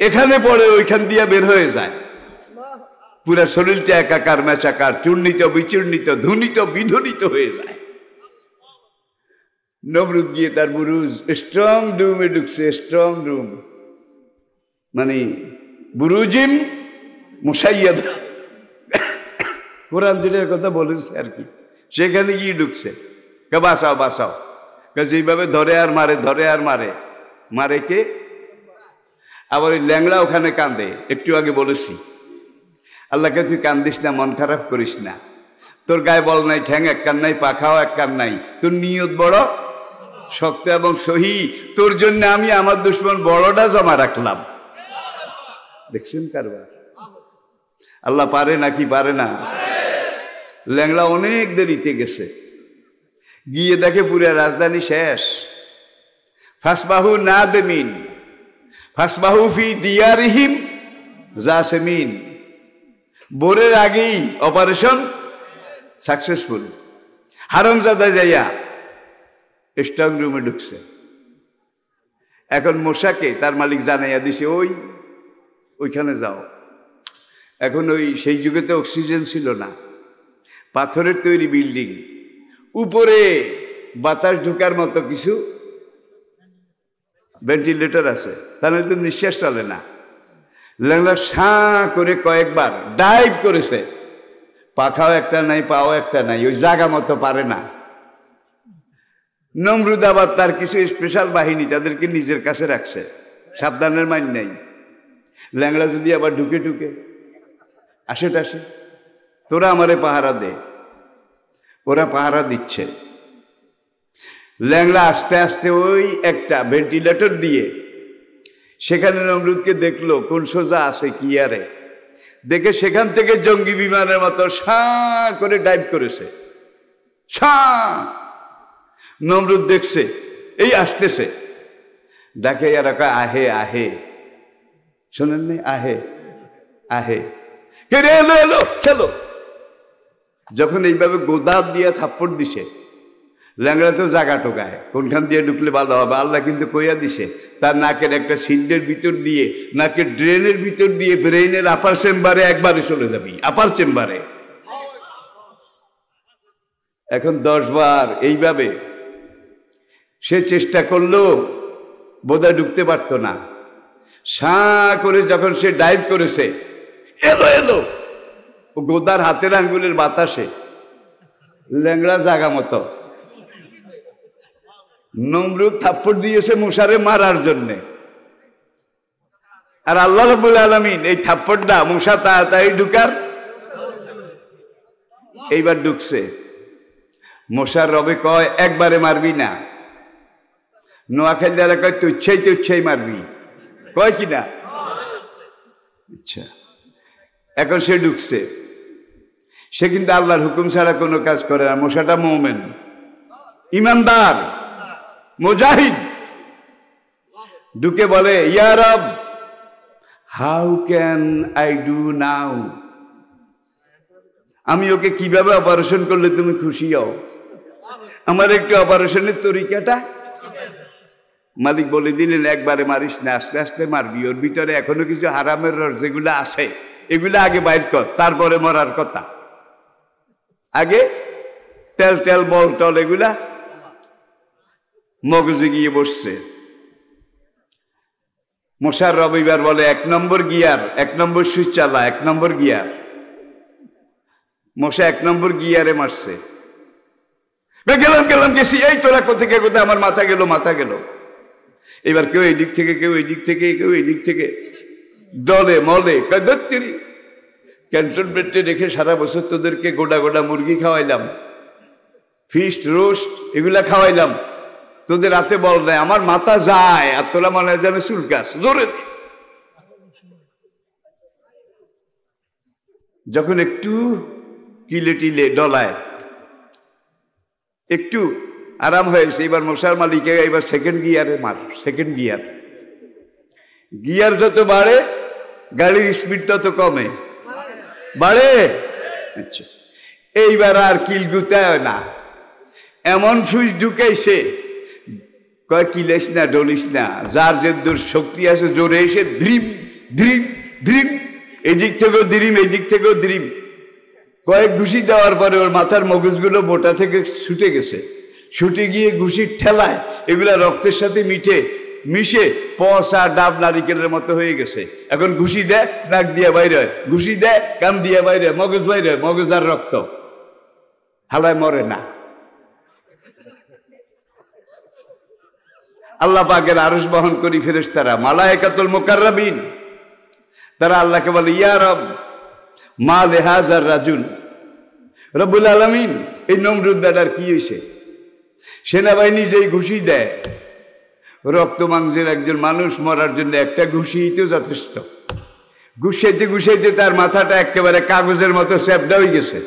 এখানে পড়ে, ওইখান দিয়ে বের হয়ে যায়, পুরা শরীরটা একাকার মেচাকার, চূর্ণিত বিচূর্ণিত, ধুনিত বিধুনিত হয়ে যায়। নমরুদ গিয়ে তার বুরুজ স্ট্রং রুমে ঢুকছে, স্ট্রং রুম মানে বুরুজিম মুসাইয়াদা, কোরআন যেটার কথা বলেছে আর কি, সেখানে গিয়ে ঢুকছে। বাঁচাও বাঁচাও, এইভাবে ধরে আর মারে, ধরে আর মারে, মারে কে? আবার ওই ল্যাংড়া ওখানে কান্দে। একটু আগে বলেছি আল্লাহকে তুই কান্দিস না, মন খারাপ করিস না, তোর গায়ে বল নাই, ঠ্যাং এক কান নাই, পাখাও এক কান নাই, তোর নিয়ত বড় শক্ত এবং সহি, তোর জন্য আমি আমার দুশ্মন বড়টা জমা রাখলাম। দেখছেন কারবার? আল্লাহ পারে নাকি পারে না? ল্যাংড়া অনেক দেরিতে গেছে, গিয়ে দেখে পুরা রাজধানী শেষ। ফাসবাহু নাদিমিন ফাসবাহু ফি দিয়ারিহিম জাসিমিন। ভোরের আগেই অপারেশন সাকসেসফুল। হারামজাদা যাইয়া স্ট্রং রুমে ঢুকছে। এখন মশাকে তার মালিক জানাইয়া দিছে, ওইখানে যাও। এখন সেই যুগেতে অক্সিজেন ছিল না, পাথরের তৈরি বিল্ডিং, উপরে বাতাস ঢোকার মতো কিছু ভেন্টিলেটর আছে, তাহলে তো নিঃশ্বাস চলে না। ল্যাংড়া সাঁ করে কয়েকবার ডাইভ করেছে, পাখাও একটা নাই, পাও একটা নাই, ওই জায়গা মতো পারে না। নমরুদ আবার তার কিছু স্পেশাল বাহিনী তাদেরকে নিজের কাছে রাখছে, সাবধানের মাইন নাই। ল্যাংড়া যদি আবার ঢুকে ঢুকে আসে টাসে, তোরা আমারে পাহারা দে, ওরা পাহারা দিচ্ছে। ল্যাংড়া আস্তে আস্তে ওই একটা ভেন্টিলেটর দিয়ে সেখানে নমরুদকে দেখলো, কোন সোজা আছে কি আরে, দেখে সেখান থেকে জঙ্গি বিমানের মতো সাঁ করে ডাইভ করেছে। নমরুদ দেখছে এই আসতেছে, ডাকে আর আহে আহে, শোনেন নি? আহে আহে, কে রে, এলো এলো চলো। যখন এইভাবে গোদাত দিয়ে থাপ্পড় দিছে, ল্যাংড়া তো জাগা টোকায়, কোনখান দিয়ে ঢুকলে ভালো হবে। আল্লাহ কিন্তু কইয়া দিছে, তার নাকের একটা সিন্ডের ভিতর দিয়ে, নাকের ড্রেনের ভিতর দিয়ে ব্রেইনের আপার চেম্বারে একবারে চলে যাবি, আপার চেম্বারে। এখন 10 বার এইভাবে সে চেষ্টা করলো, বোধহয় ঢুকতে পারতো না। সাঁ করে যখন সে ডাইভ করেছে, এলো এলো, ও গোদার হাতের আঙ্গুলের বাতাসে ল্যাংড়া জাগা মতো। নমরুদ থাপ্পড় দিয়েছে মশারে মারার জন্যে, আর আল্লাহ রাব্বুল আলামিন এই থাপ্পড়টা মশা তাড়াতাড়ি ঢুকার। এইবার ঢুকছে। মশার রবে কয় একবারে মারবি না, নোয়াখালী কয় তুচ্ছাই মারবি, কয় কিনা? আচ্ছা, এখন সে ঢুকছে, সে কিন্তু আল্লাহর হুকুম ছাড়া কোনো কাজ করে না। মশাটা মুমিন, ইমানদার, মুজাহিদ। ঢুকে বলে, ইয়া রব, how can I do now? আমি ওকে কিভাবে অপারেশন করলে তুমি খুশি হও? আমার একটু অপারেশনের তরিকাটা। মালিক বলে দিলেন, একবারে মারিস না, আস্তে আস্তে মারবি। ওর ভিতরে এখনো কিছু হারামের রস যেগুলো আছে, এগুলো আগে বাইর কর, তারপরে মরার কথা। আগে তেল তেল বল টল এগুলা মগজে গিয়ে বসছে। মশার রবিবার বলে, 1 নম্বর গিয়ার, 1 নম্বর সুইচ চালা, 1 নম্বর গিয়ার। মশা 1 নম্বর গিয়ারে মারছে। গেলাম গেছি, এই তোরা কোথেকে কোথায়, আমার মাথা গেল। এবার কেউ এই দিক থেকে, কেউ এই দিক থেকে, কেউ এই দিক থেকে, দলে মলে ক্যান্টনমেন্টে রেখে সারা বছর তোদেরকে গোটা গোটা মুরগি খাওয়াইলাম, ফিস্ট রোস্ট এগুলা খাওয়াইলাম, তোদের রাতে বল নাই, আমার মাথা যায়, আর তোরা মনে হয় যেন চুলকাস, জোরে দি। যখন একটু কিলে টিলে ডলায়, একটু আরাম হয়েছে, এবার মশার মালিকে এবার সেকেন্ড গিয়ারে মার। সেকেন্ড গিয়ার যত বাড়ে গাড়ির স্পিড তত কমে, বাড়ে। আচ্ছা, এইবার আর কিল গুতায় না, এমন সুইচ ঢুকাইছে, কয় কিলেস না ডলিস না, যার যে দূর শক্তি আছে জোরে এসে দ্রিম দ্রিম দ্রিম, এই দিক থেকেও দ্রিম এই দিক থেকেও দ্রিম। কয়েক ঘুষি দেওয়ার পরে ওর মাথার মগজগুলো বোটা থেকে ছুটে গেছে, ছুটে গিয়ে ঘুষির ঠেলায় এগুলা রক্তের সাথে মিশে পচা ডাব নারিকেলের মতো হয়ে গেছে। এখন ঘুষি দেয় নাক দিয়ে বাইরে হয়, ঘুষি দেয় কান দিয়ে বাইরে, মগজ বাইরে, মগজ আর রক্ত, হালায় মরে না। আল্লাহ পাকের আরশ বহন করি ফেরেশতারা, মালায়েকাতুল মুকাররাবিন, তারা আল্লাহকে বলে ইয়া রব মা লিহাজার রাজুল, রব্বুল আলামিন এই নমরুদ দাদার কি হয়েছে? সেনাবাহিনী যেই ঘুষি দেয়, রক্ত মাংসের একজন মানুষ মরার জন্য একটা ঘুষিই তো যথেষ্ট। ঘুষাইতে ঘুষাইতে তার মাথাটা একেবারে কাগজের মতো চ্যাপটা হয়ে গেছে,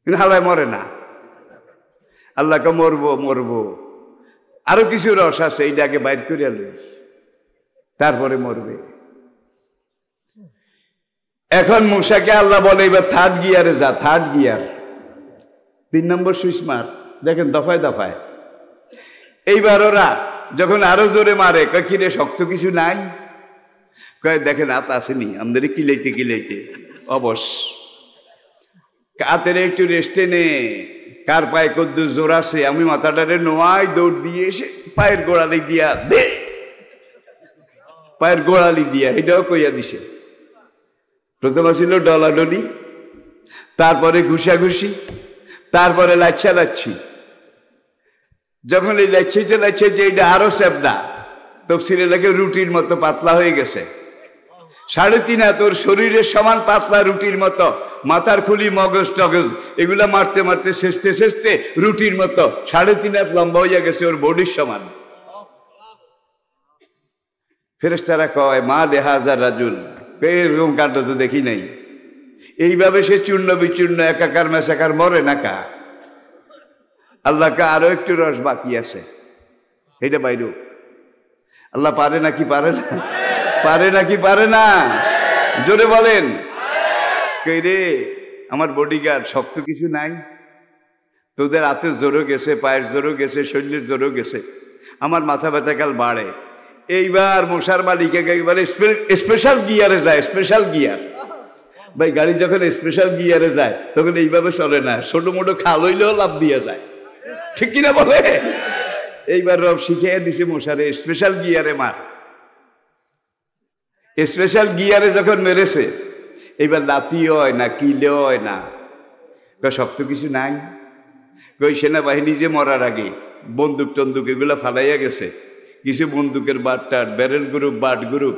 কিন্তু হালায় মরে না। আল্লাহকে মরবো মরবো, আরো কিছু রস আছে, এইটাকে বাইর করে আলো, তারপরে মরবে। এখন মূসাকে আল্লাহ বলে এবার থার্ড গিয়ারে যা, থার্ড গিয়ার, 3 নম্বর সুইচ মার। দেখেন দফায় দফায়। এইবার ওরা যখন আরো জোরে মারে, কয় কিরে শক্ত কিছু নাই? কয় দেখেন হাত আসেনি, আমাদের কিলাইতে কিলাইতে অবশ, হাতের একটু রেস্টে নে, কার পায়ে কদ্দুর জোর আছে, আমি মাথাটারে নোয়াই দৌড় দিয়ে এসে পায়ের গোড়ালি দিয়া দে, পায়ের গোড়ালি দিয়া, এটাও কইয়া দিছে। প্রথমে ছিল ডলাডলি, তারপরে ঘুষাঘুষি, তারপরে লাচ্ছা লাচ্ছি। যখন এই লাচ্ছাইতে লাচ্ছাইতে এটা আরো চ্যাপটা, তফসিরে লাগে রুটির মতো পাতলা হয়ে গেছে, 3.5 হাত, ওর শরীরের সমান পাতলা রুটির মতো, মাথার খুলি মগজ টগজ এগুলা মারতে মারতে শেষতে শেষতে রুটির মতো 3.5 হাত লম্বা হইয়া গেছে, ওর বডির সমান। ফেরেশতারা কয় মা লিহাজার রাজুল, এরকম কাণ্ড তো দেখি নাই। এইভাবে সে চূর্ণ বিচূর্ণ একাকার মেশাকার মরে না কা? আল্লাহকে আরো একটু রস বাকি আছে, এটা বাইরে। আল্লাহ পারে নাকি পারে না? পারে নাকি পারে না? জোরে বলেন। কই রে আমার বডিগার্ড, শক্ত কিছু নাই? তোদের হাতের জোরও গেছে, পায়ের জোরও গেছে, শরীরের জোরও গেছে, আমার মাথা ব্যথা কাল বাড়ে। এইবার মশার মালিক একেবারে স্পেশাল গিয়ারে যায়, স্পেশাল গিয়ার। ভাই গাড়ি যখন স্পেশাল গিয়ারে যায় তখন এইভাবে চলে না, ছোট মোটো খাল হইলেও লাভ দিয়ে যায়, ঠিক কিনা বলে? এইবার রব শিখিয়ে দিছে মশারে স্পেশাল গিয়ারে মার। স্পেশাল গিয়ারে যখন মেরেছে, এইবার লাতি হয় না, কিলে হয় না, শক্ত কিছু নাই। কই সেনাবাহিনী যে মরার আগে বন্দুক টন্দুক এগুলা ফালাইয়া গেছে, কিছু বন্দুকের বাট টাট, ব্যারেল গ্রুপ, বাট গ্রুপ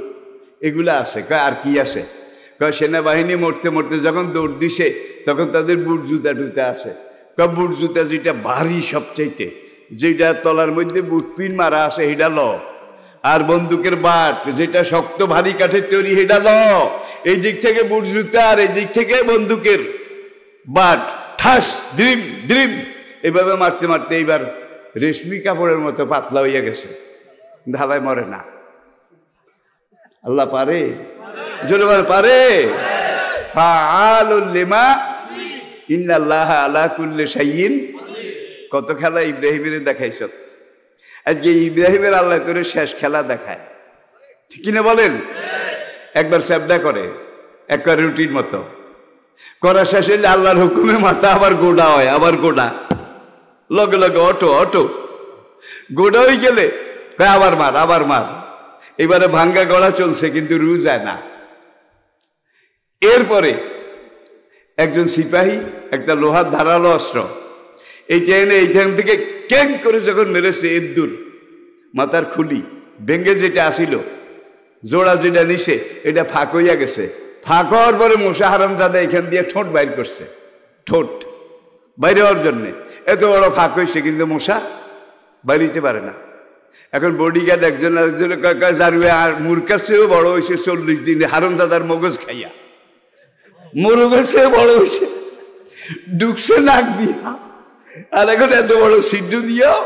এগুলা আছে। কয় আর কি আছে? কয় সেনাবাহিনী মরতে মরতে যখন দৌড় দিছে তখন তাদের বুট জুতা টুতা আছে। কয় বুট জুতা যেটা ভারী সবচাইতে, যেটা তলার মধ্যে বুট পিন মারা আছে সেটা ল, আর বন্দুকের বাট যেটা শক্ত ভারী কাঠের তৈরি সেটা ল। এই দিক থেকে বুট জুতা আর এই দিক থেকে বন্দুকের বাট, ঠাস দ্রিম দ্রিম এভাবে মারতে মারতে এইবার রেশমি কাপড়ের মতো পাতলা হইয়া গেছে, ঢালাই মরে না। আল্লাহ পারে, জোরে বল পারে। ফাআলুল লিমা ইন্নাল্লাহা আলা কুল্লি শাইইন। কত খেলা ইব্রাহিমের দেখাইছ, আজকে ইব্রাহিমের আল্লাহ করে শেষ খেলা দেখায়, ঠিক কিনা বলেন? একবার স্যাবডা করে, একবার রুটির মতো করা শেষ হইলে আল্লাহর হুকুমে মাথা আবার গোডা হয়, আবার গোডা, লগে লগে অটো অটো গোডা হয়ে গেলে আবার মার, আবার মার। এবারে ভাঙ্গা গড়া চলছে কিন্তু রু যায় না। এরপরে একজন সিপাহী একটা লোহার ধারালো অস্ত্র এইটা এনে এইখান থেকে ক্যাং করে যখন মেরেছে, এদ্দুর মাথার খুলি ভেঙ্গে যেটা আসিল, জোড়া যেটা নিছে এটা ফাঁক হইয়া গেছে। ফাঁক হওয়ার পরে মশা হারামজাদা এখান দিয়ে ঠোঁট বাইর করছে, ঠোঁট বাইরে হওয়ার জন্যে এত বড় ফাঁক হয়েছে, কিন্তু মশা বাইরিতে পারে না। এখন বডিগার্ড একজন আরেকজনের জারুয়ে আর মূর্খার চেয়েও বড় হয়েছে 40 দিনে, হারামজাদার মগজ খাইয়া মুরগের চেয়ে বড় হয়েছে, ঢুকছে নাক দিয়া, আর এখন এত বড় সিদ্ধ দিয়েও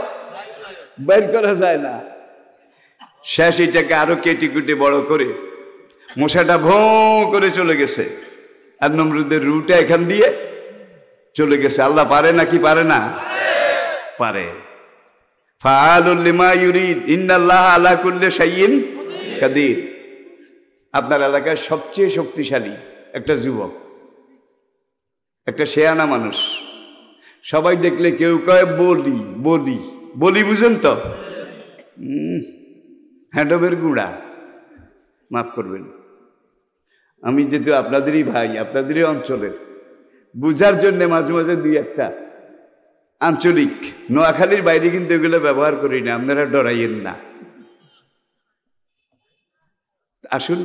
বাইর করা যায় না। শেষ এটাকে আরো কেটে কুটে বড় করে মশাটা ভোঁ করে চলে গেছে, আর নমরুদের রুটা এখান দিয়ে চলে গেছে। আল্লাহ পারে নাকি পারে না? পারে। ফাআলুল লিমা ইউরিদ ইন্নাল্লাহা আলা কুল্লি শাইইন কাদির। আপনার এলাকায় সবচেয়ে শক্তিশালী একটা যুবক, একটা শেয়ানা মানুষ, সবাই দেখলে কেউ কয় বলি বলি বলি, বুঝেন তো? হ্যান্ডবের গুঁড়া, মাফ করবেন, আমি যেহেতু আপনাদেরই ভাই, আপনাদেরই অঞ্চলের, বুঝার জন্য মাঝে মাঝে দুই একটা আঞ্চলিক, নোয়াখালীর বাইরে কিন্তু এগুলো ব্যবহার করি না, আপনারা ডরাইয়েন না। আসুন,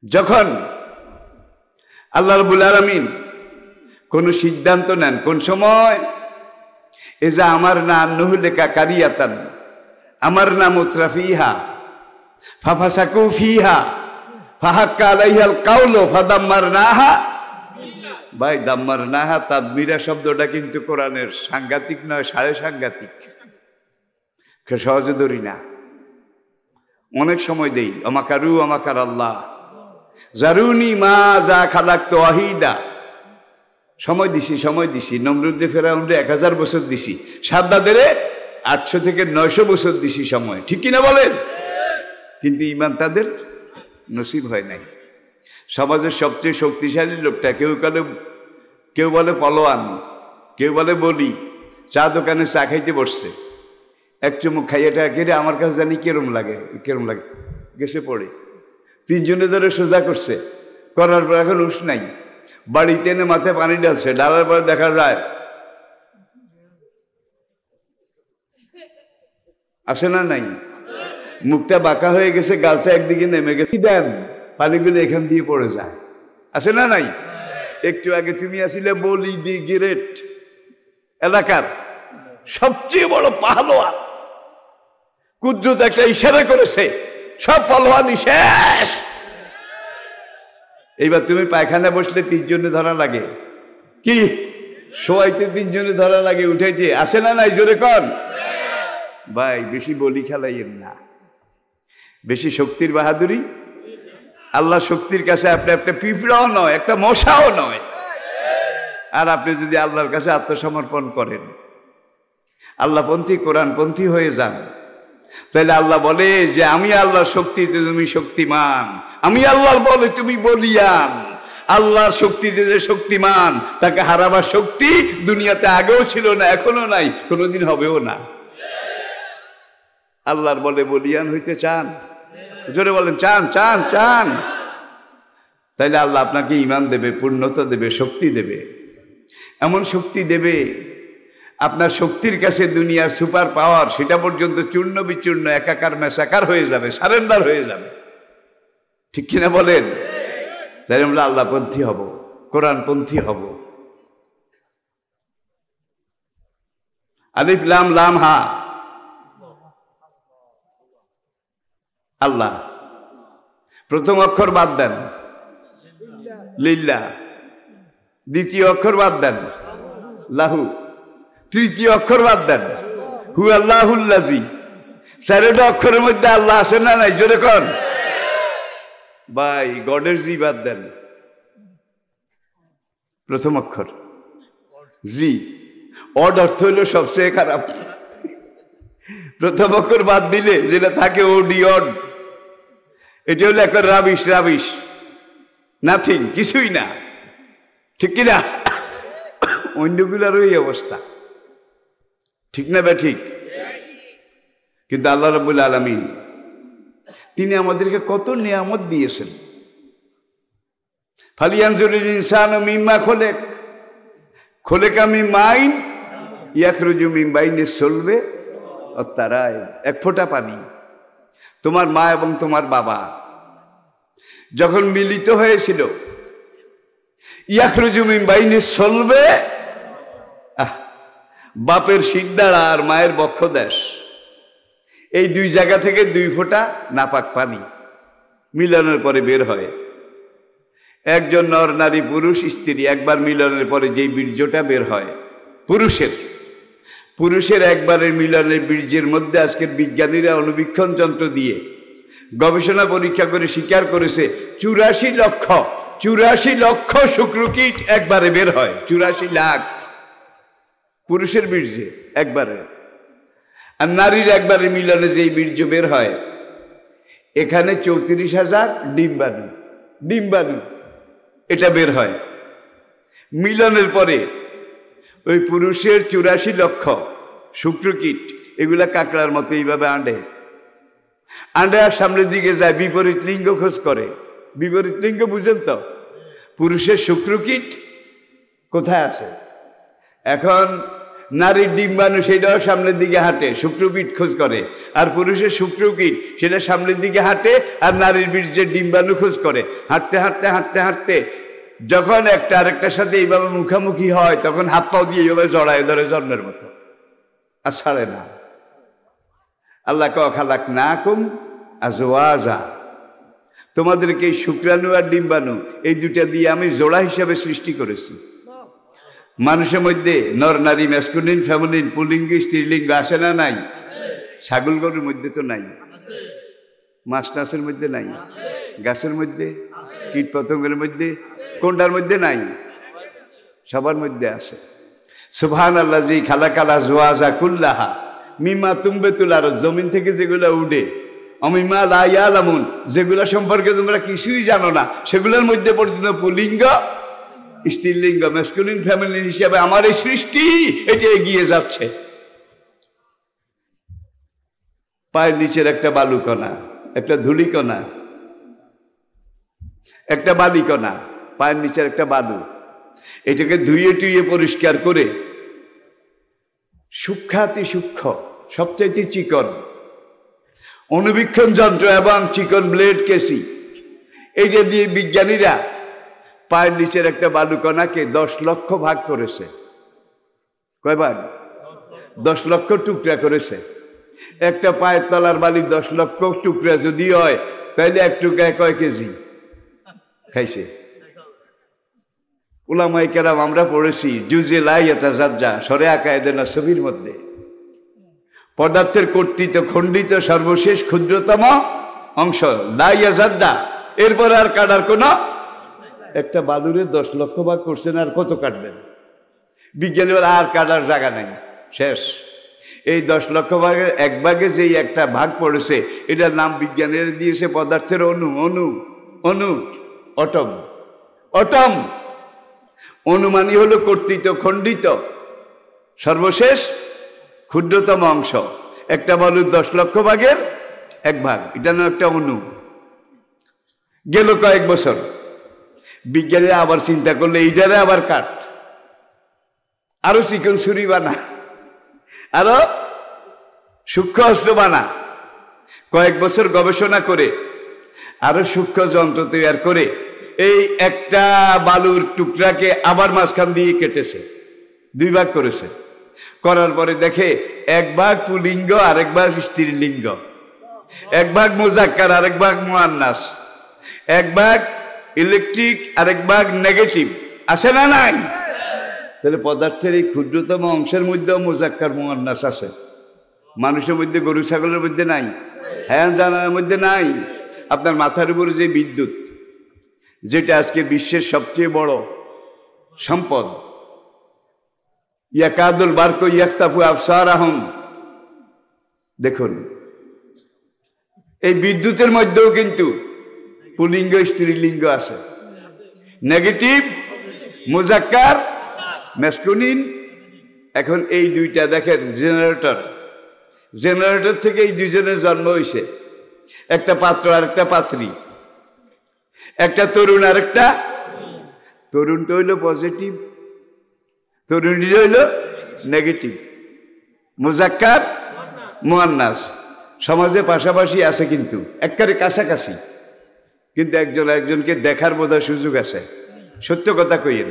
যখন আল্লাহ রাব্বুল আলামিন কোন সিদ্ধান্ত নেন, কোন সময়, এজা আমার না নুহলিকা কারিয়াতান আমার না মুত্রাফিহা ফাফাসাকু ফিহা ফাহাক্কা আলাইহাল কাউলু ফাদাম্মারনাহা। ভাই, দাম্মারনাহা তাদমিরা শব্দটা কিন্তু কোরআনের সাংঘাতিক নয়, সাড়ে সাংঘাতিক, সহজে ধরি না, অনেক সময় দেই। আমাকারু আমাকার আল্লাহ জারুনি মা যা খালাকতু ওয়াহিদা। সময় দিছি নমরুদে ফেরাউনরে 1000 বছর দিছি, সাদ্দাদের 800 থেকে 900 বছর দিছি সময়, ঠিক কিনা বলেন? কিন্তু ঈমান তাদের নসিব হয় নাই। সমাজের সবচেয়ে শক্তিশালী লোকটা কেউ বলে পলোয়ান, কেউ বলে বলি, চা দোকানে চা খাইতে বসছে, এক চুমুক খাইয়েটা কেড়ে আমার কাছে জানি কেরম লাগে গেছে পড়ে, 3 জনে ধরে সোজা করছে, করার পর এখন উস নাই, বাড়িতে এনে মাথায় পানি ঢালছে, ঢালার পরে দেখা যায় আসে না নাই, মুখটা বাঁকা হয়ে গেছে, গালটা একদিকে নেমে গেছে, দেন পানিগুলো এখান দিয়ে পড়ে যায়, আসে না নাই? একটু আগে তুমি আসিলে বলি দি গিরেট এলাকার সবচেয়ে বড় পাহলোয়ান, কুদরত একটা ইশারা করেছে, সব পাহলোয়ানি শেষ। এইবার তুমি পায়খানা বসলে 3 জনে ধরা লাগে, কি শোয়াইতে 3 জনে ধরা লাগে, উঠাইতে, আসে না নাই? জোরে কন ভাই। বেশি বলি খেলাইয়েন না, বেশি শক্তির বাহাদুরি। আল্লাহ শক্তির কাছে আপনি একটা পিঁপড়াও নয়, একটা মশাও নয়। আর আপনি যদি আল্লাহর কাছে আত্মসমর্পণ করেন, আল্লাহপন্থী কোরআনপন্থী হয়ে যান, তাহলে আল্লাহ বলে যে আমি আল্লাহর শক্তিতে তুমি শক্তিমান, আমি আল্লাহর বলে তুমি বলিয়ান। আল্লাহর শক্তিতে যে শক্তিমান, তাকে হারাবার শক্তি দুনিয়াতে আগেও ছিল না, এখনো নাই, কোনোদিন হবেও না। আল্লাহর বলে বলিয়ান হইতে চান? জোরে বলেন, চান চান চান? তাইলে আল্লাহ আপনাকে ঈমান দেবে, পূর্ণতা দেবে, শক্তি দেবে, এমন শক্তি দেবে আপনার শক্তির কাছে দুনিয়ার সুপার পাওয়ার সেটা পর্যন্ত চূর্ণ বিচূর্ণ, একাকার মেশাকার হয়ে যাবে, সারেন্ডার হয়ে যাবে, ঠিক কিনা বলেন? তাই আমরা আল্লাহপন্থী হব, কোরআনপন্থী হব। আলিফ লাম লাম হা, আল্লাহ। প্রথম অক্ষর বাদ দেন, লিল্লাহ। দ্বিতীয় অক্ষর বাদ দেন, লাহু। তৃতীয় অক্ষর বাদ দেন, হু আল্লাহুল্লাজি। 4টা অক্ষরের মধ্যে আল্লাহ আছে না নাই? জোরে কর ভাই। গডের জি বাদ দেন, প্রথম অক্ষর জি। অড অর্থ হইল সবচেয়ে খারাপ। প্রথম অক্ষর বাদ দিলে যেটা থাকে ওডি, অড, এটা হলো একটা রাবিশ, রাবিশ, নাথিং, কিছুই না, ঠিক কিনা? অন্যগুলারও এই অবস্থা, ঠিক না? ঠিক। কিন্তু আল্লাহ রাব্বুল আলামিন তিনি আমাদেরকে কত নিয়ামত দিয়েছেন। ফালিয়ানজুরিল ইনসানু মিম্মা খোলেক, খোলেকা মিন মাইন ইয়াখরুজু মিন বাইনিস সুলবি ওয়াত তারাইব। 1 ফোঁটা পানি, তোমার মা এবং তোমার বাবা যখন মিলিত হয়েছিল, ইয়াখরুজু মিন বাইনিস সুলবি, বাপের শিরদাঁড়া আর মায়ের বক্ষদেশ, এই 2 জায়গা থেকে 2 ফোঁটা নাপাক পানি মিলনের পরে বের হয়। একজন নর নারী পুরুষ স্ত্রী একবার মিলনের পরে যেই বীর্যটা বের হয় পুরুষের একবারের মিলনের বীর্যের মধ্যে আজকের বিজ্ঞানীরা অনুবীক্ষণ যন্ত্র দিয়ে গবেষণা পরীক্ষা করে স্বীকার করেছে 84 লক্ষ 84 লক্ষ শুক্রকীট একবারে বের হয়। 84 লাখ পুরুষের বীর্যে একবারে, আর নারীর একবারে মিলনে যেই বীর্য বের হয়, এখানে 34,000 ডিম্বাণু এটা বের হয়। মিলনের পরে ওই পুরুষের 84 লক্ষ শুক্রকীট এগুলা কাঁকড়ার মতো এইভাবে আঁডে আর সামনের দিকে যায়, বিপরীত লিঙ্গ খোঁজ করে। বিপরীত লিঙ্গ বুঝেন তো? পুরুষের শুক্রকীট কোথায় আছে? এখন নারীর ডিম্বাণু সেটাও সামনের দিকে হাঁটে, শুক্রকীট খোঁজ করে। আর পুরুষের শুক্রকীট সেটা সামনের দিকে হাঁটে আর নারীর বীর্যের ডিম্বাণু খোঁজ করে। হাঁটতে হাঁটতে হাঁটতে হাঁটতে যখন একটা আরেকটার সাথে এইভাবে মুখামুখি হয়, তখন হাত পাও দিয়ে এইভাবে জড়ায় ধরে জন্মের মতো, আর ছাড়ে না। আল্লাহ খালাকনাকুম আজওয়াজা, তোমাদেরকে এই শুক্রাণু আর ডিম্বাণু এই দুটা দিয়ে আমি জোড়া হিসাবে সৃষ্টি করেছি। মানুষের মধ্যে নর নারী, ম্যাসকুলিন ফেমিনিন, পুলিঙ্গ স্ত্রীলিঙ্গ আসে না? নাই। ছাগল গরুর মধ্যে তো নাই, মাছ টাছের মধ্যে নাই, গাছের মধ্যে, কীট পতঙ্গের মধ্যে, কোনটার মধ্যে নাই? সবার মধ্যে আছে। সুবহানাল্লাহ, যে খালাকাল আজওয়াজা কুল্লাহা মিমা তুমবেতুল আরদ, জমিন থেকে যেগুলো উঠে, অমিমা লা ইয়ালামুন, যেগুলো সম্পর্কে তোমরা কিছুই জানো না, সেগুলোর মধ্যে পর্যন্ত পুলিঙ্গ স্ত্রীলিঙ্গ ম্যাসকুলিন ফ্যামিলিন হিসাবে আমার এই সৃষ্টি এটা এগিয়ে যাচ্ছে। পায়ের নিচের একটা বালুকণা, একটা ধুলিকণা, একটা বালিকণা, পায়ের নিচের একটা বালু, এটাকে ধুয়ে টুইয়ে পরিষ্কার করে সূক্ষ্মাতি সূক্ষ্ম, সবচাইতে চিকন অনুবীক্ষণ যন্ত্র এবং চিকন ব্লেড কেসি, এইটা দিয়ে বিজ্ঞানীরা পায়ের নিচের একটা বালুকণাকে 10 লক্ষ ভাগ করেছে। কয় ভাগ? 10 লক্ষ টুকরা করেছে। একটা পায়ের তলার বালি 10 লক্ষ টুকরা যদি হয়, তাহলে এক টুকরায় কয় কেজি খাইছে? উলামায়ে কেরাম আমরা পড়েছি জুজে লা ইয়াতাজাজ্জা সরে আকায়েদে নাসবির মধ্যে, পদার্থের কর্তৃত্ব খণ্ডিত সর্বশেষ ক্ষুদ্রতম অংশ লা ইয়াজাদ্দা, এরপর আর কাটার কোনো, একটা বালুরে 10 লক্ষ ভাগ করছেন, আর কত কাটবেন? বিজ্ঞানী বলে আর কাটার জায়গা নাই, শেষ। এই 10 লক্ষ ভাগের এক ভাগে যেই একটা ভাগ পড়েছে, এটার নাম বিজ্ঞানীরা দিয়েছে পদার্থের অণু। অণু অণু অটম। অটম অনুমানী হলো কর্তৃত্ব খণ্ডিত সর্বশেষ ক্ষুদ্রতম অংশ। একটা বালুর 10 লক্ষ ভাগের এক ভাগ, এটা না একটা অণু। গেল কয়েক বছর, বিজ্ঞানীরা আবার চিন্তা করলে এইটারে আবার কাট, আরো চিকন ছুরি বানা, আরো সূক্ষ্ম অস্ত্র বানা। কয়েক বছর গবেষণা করে আরো সূক্ষ্ম যন্ত্র তৈরি করে এই একটা বালুর টুকরাকে আবার মাঝখান দিয়ে কেটেছে, 2 ভাগ করেছে। করার পরে দেখে এক ভাগ পুলিঙ্গ, আরেক ভাগ স্ত্রীলিঙ্গ, এক ভাগ মুজাক্কার, আরেক ভাগ মুয়ান্নাস, এক ভাগ ইলেকট্রিক, আরেক ভাগ নেগেটিভ। আছে না নাই? তাহলে পদার্থের এই ক্ষুদ্রতম অংশের মধ্যেও মুজাক্কার মুয়ান্নাস আছে। মানুষের মধ্যে, গরু ছাগলের মধ্যে নাই, হ্যাঁ জানার মধ্যে নাই। আপনার মাথার উপরে যে বিদ্যুৎ, যেটা আজকে বিশ্বের সবচেয়ে বড় সম্পদ, ইয়াকাদুল বারকু ইয়াখতাফু আবসারাহুম, দেখুন এই বিদ্যুতের মধ্যেও কিন্তু পুলিঙ্গ স্ত্রীলিঙ্গ আছে, নেগেটিভ মুজাক্কার ম্যাসকুলিন। এখন এই দুইটা দেখেন, জেনারেটর থেকে এই দুইজনের জন্ম হয়েছে, একটা পাত্র আর একটা পাত্রী, একটা তরুণ আর একটা তরুণটা হইল পজিটিভ, তরুণী হইল নেগেটিভ, মুজাক্কার মুয়ান্নাস। সমাজে পাশাপাশি আছে, কিন্তু একবারে কাছাকাছি, কিন্তু একজন একজনকে দেখার বোধহয় সুযোগ আছে। সত্য কথা কইেন,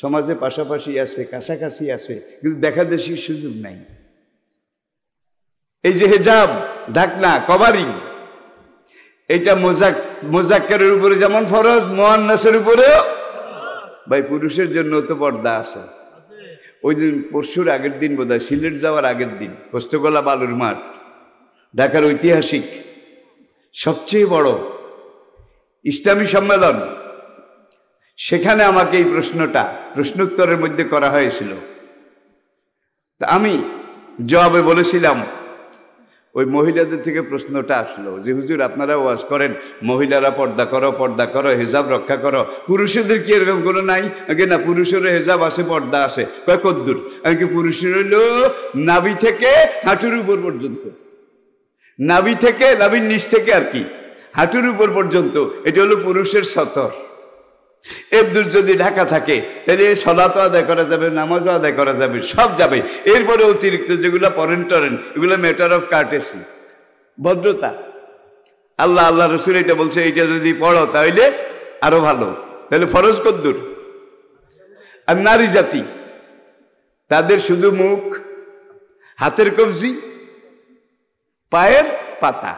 সমাজে পাশাপাশি আছে, কাছাকাছি আছে, কিন্তু দেখা দেখির সুযোগ নাই। এই যে হেজাব, ঢাকনা, কভারিং, এটা মুজাক্কারের উপরে যেমন ফরজ, মুয়ান্নাসের উপরেও। ভাই পুরুষের জন্য তো পর্দা আছে। ওই দিন পরশুর আগের দিন বোধহয়, সিলেট যাওয়ার আগের দিন, পোস্তগোলা বালুর মাঠ, ঢাকার ঐতিহাসিক সবচেয়ে বড় ইসলামী সম্মেলন সেখানে আমাকে এই প্রশ্নটা প্রশ্নোত্তরের মধ্যে করা হয়েছিল। তা আমি জবাবে বলেছিলাম, ওই মহিলাদের থেকে প্রশ্নটা আসলো যে হুজুর আপনারা ওয়াজ করেন মহিলারা পর্দা করো, হেজাব রক্ষা করো, পুরুষদের কি এরকম কোনো নাই? আগে না, পুরুষেরও হেজাব আছে, পর্দা আছে। কয় কদ্দুর? আগে পুরুষের হইলো নাভি থেকে হাঁটুর উপর পর্যন্ত, নাভি থেকে নাভির নিচ থেকে আর কি হাঁটুর উপর পর্যন্ত, এটা হলো পুরুষের সতর। এর যদি ঢাকা থাকে তাহলে সলাতও আদায় করা যাবে, নামাজও আদায় করা যাবে, সব যাবে। এরপরে অতিরিক্ত যেগুলো পরেন টরেন, এগুলো ম্যাটার অফ কার্টেসি, ভদ্রতা। আল্লাহ রসুল এটা বলছে, এইটা যদি পড়ো তাহলে আরো ভালো। তাহলে ফরজ কদ্দুর? আর নারী জাতি, তাদের শুধু মুখ, হাতের কবজি, পায়ের পাতা,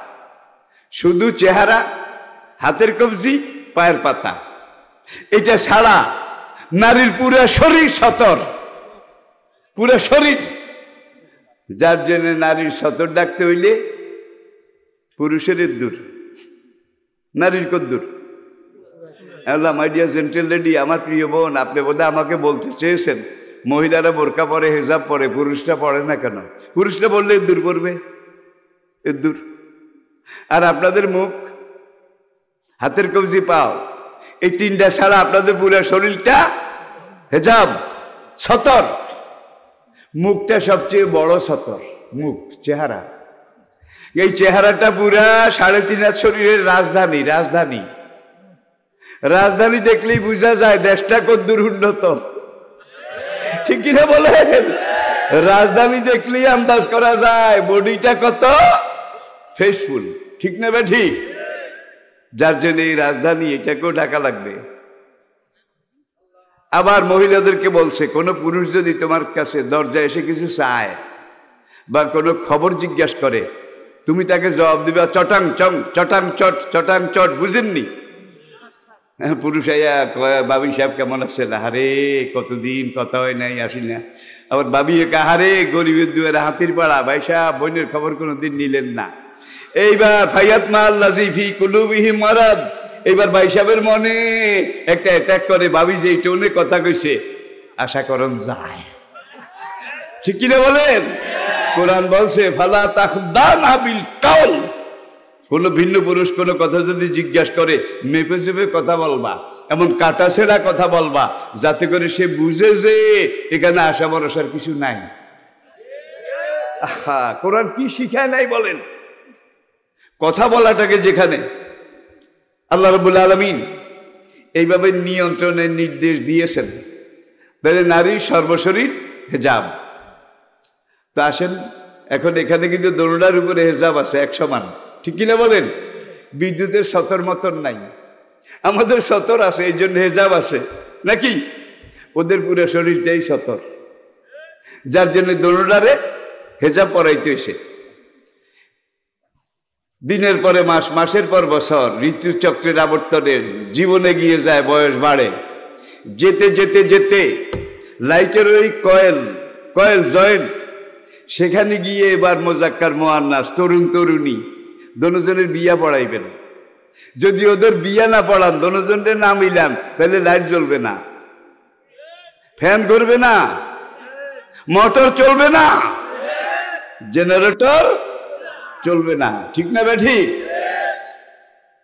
শুধু চেহারা, হাতের কবজি, পায়ের পাতা, এটা ছাড়া নারীর পুরো শরীর সতর, পুরো শরীর। যার জন্য নারীর সতর ডাকতে হইলে পুরুষের দূর, নারীর কদ্দূর? মাই ডিয়ার জেন্টেল লেডি, আমার প্রিয় বোন, আপনি বোধহয় আমাকে বলতে চেয়েছেন মহিলারা বোরকা পরে, হেজাব পরে, পুরুষরা পড়ে না কেন? পুরুষরা বললে দূর পড়বে, দূর। আর আপনাদের মুখ, হাতের কবজি, পাও, এই তিনটা ছাড়া আপনাদের পুরো শরীরটা হেজাব, সতর। মুখটা সবচেয়ে বড় সতর, মুখ, চেহারা। এই চেহারাটা পুরা 3.5 শরীরের রাজধানী। রাজধানী দেখলেই বোঝা যায় দেশটা কদ্দূর উন্নত, ঠিক কিনা বলেন? রাজধানী দেখলেই আন্দাজ করা যায় বডিটা কত ফেসফুল, ঠিক না ঠিক? যার জন্য এই রাজধানী, এটাকেও ঢাকা লাগবে। আবার মহিলাদেরকে বলছে, কোন পুরুষ যদি তোমার কাছে দরজায় এসে কিছু চায় বা কোনো খবর জিজ্ঞাসা করে, তুমি তাকে জবাব দিবে চটাং চং, চটাং চট, চটাং চট। বুঝেননি? পুরুষ আইয়া কয়, বাবি সাহেব কেমন আছেন? আহারে কতদিন কথা হয় নাই, আসি না। আবার বাবি কাহারে গরিবের দুয়ারে হাতির পাড়া, ভাই সাহেব বোনের খবর কোনোদিন নিলেন না। এইবার ফাইয়াত মাল লাজিফি কুলুবিহি মারাদ, এইবার ভাই সাহেবের মনে একটা অ্যাটাক করে, ভাবি যে টোনে কথা কইছে আশা করন যায়, ঠিক কিনা বলেন? কোরআন বলছে ফালা তাখদানা বিল কাউল, কোন ভিন্ন পুরুষ কোন কথা যদি জিজ্ঞাসা করে মেপে চেপে কথা বলবা, এমন কাটা ছেঁড়া কথা বলবা যাতে করে সে বুঝে যে এখানে আশা ভরসার কিছু নাই। আহা, কোরআন কি শিখায় নাই বলেন? কথা বলাটাকে যেখানে আল্লাহ রাব্বুল আলামিন এইভাবে নিয়ন্ত্রণের নির্দেশ দিয়েছেন, তাহলে নারীর সর্বশরীর হেজাব। তো আসেন, এখন এখানে কিন্তু দোনোটার উপরে হেজাব আছে, 1 সমান, ঠিক কিনা বলেন? বিদ্যুতের সতর মতন নাই, আমাদের সতর আছে, এই জন্য হেজাব আছে নাকি? ওদের পুরো শরীরটাই সতর, যার জন্য দোনোটারে হেজাব পরাইতে হয়েছে। দিনের পরে মাস, মাসের পর বছর, ঋতুচক্রের আবর্তনে জীবনে গিয়ে যায়, বয়স বাড়ে, যেতে যেতে যেতে লাইটের ওই কয়েল জয়েন্ট, সেখানে গিয়ে এবার মোজাক্কার মুআন্নাস, তরুণ তরুণী দোনোজনের বিয়া পড়াইবেন। যদি ওদের বিয়া না পড়ান, দোনোজনের না মিলান, তাহলে লাইট জ্বলবে না, ফ্যান করবে না, মোটর চলবে না, জেনারেটর চলবে না, ঠিক না ঠিক?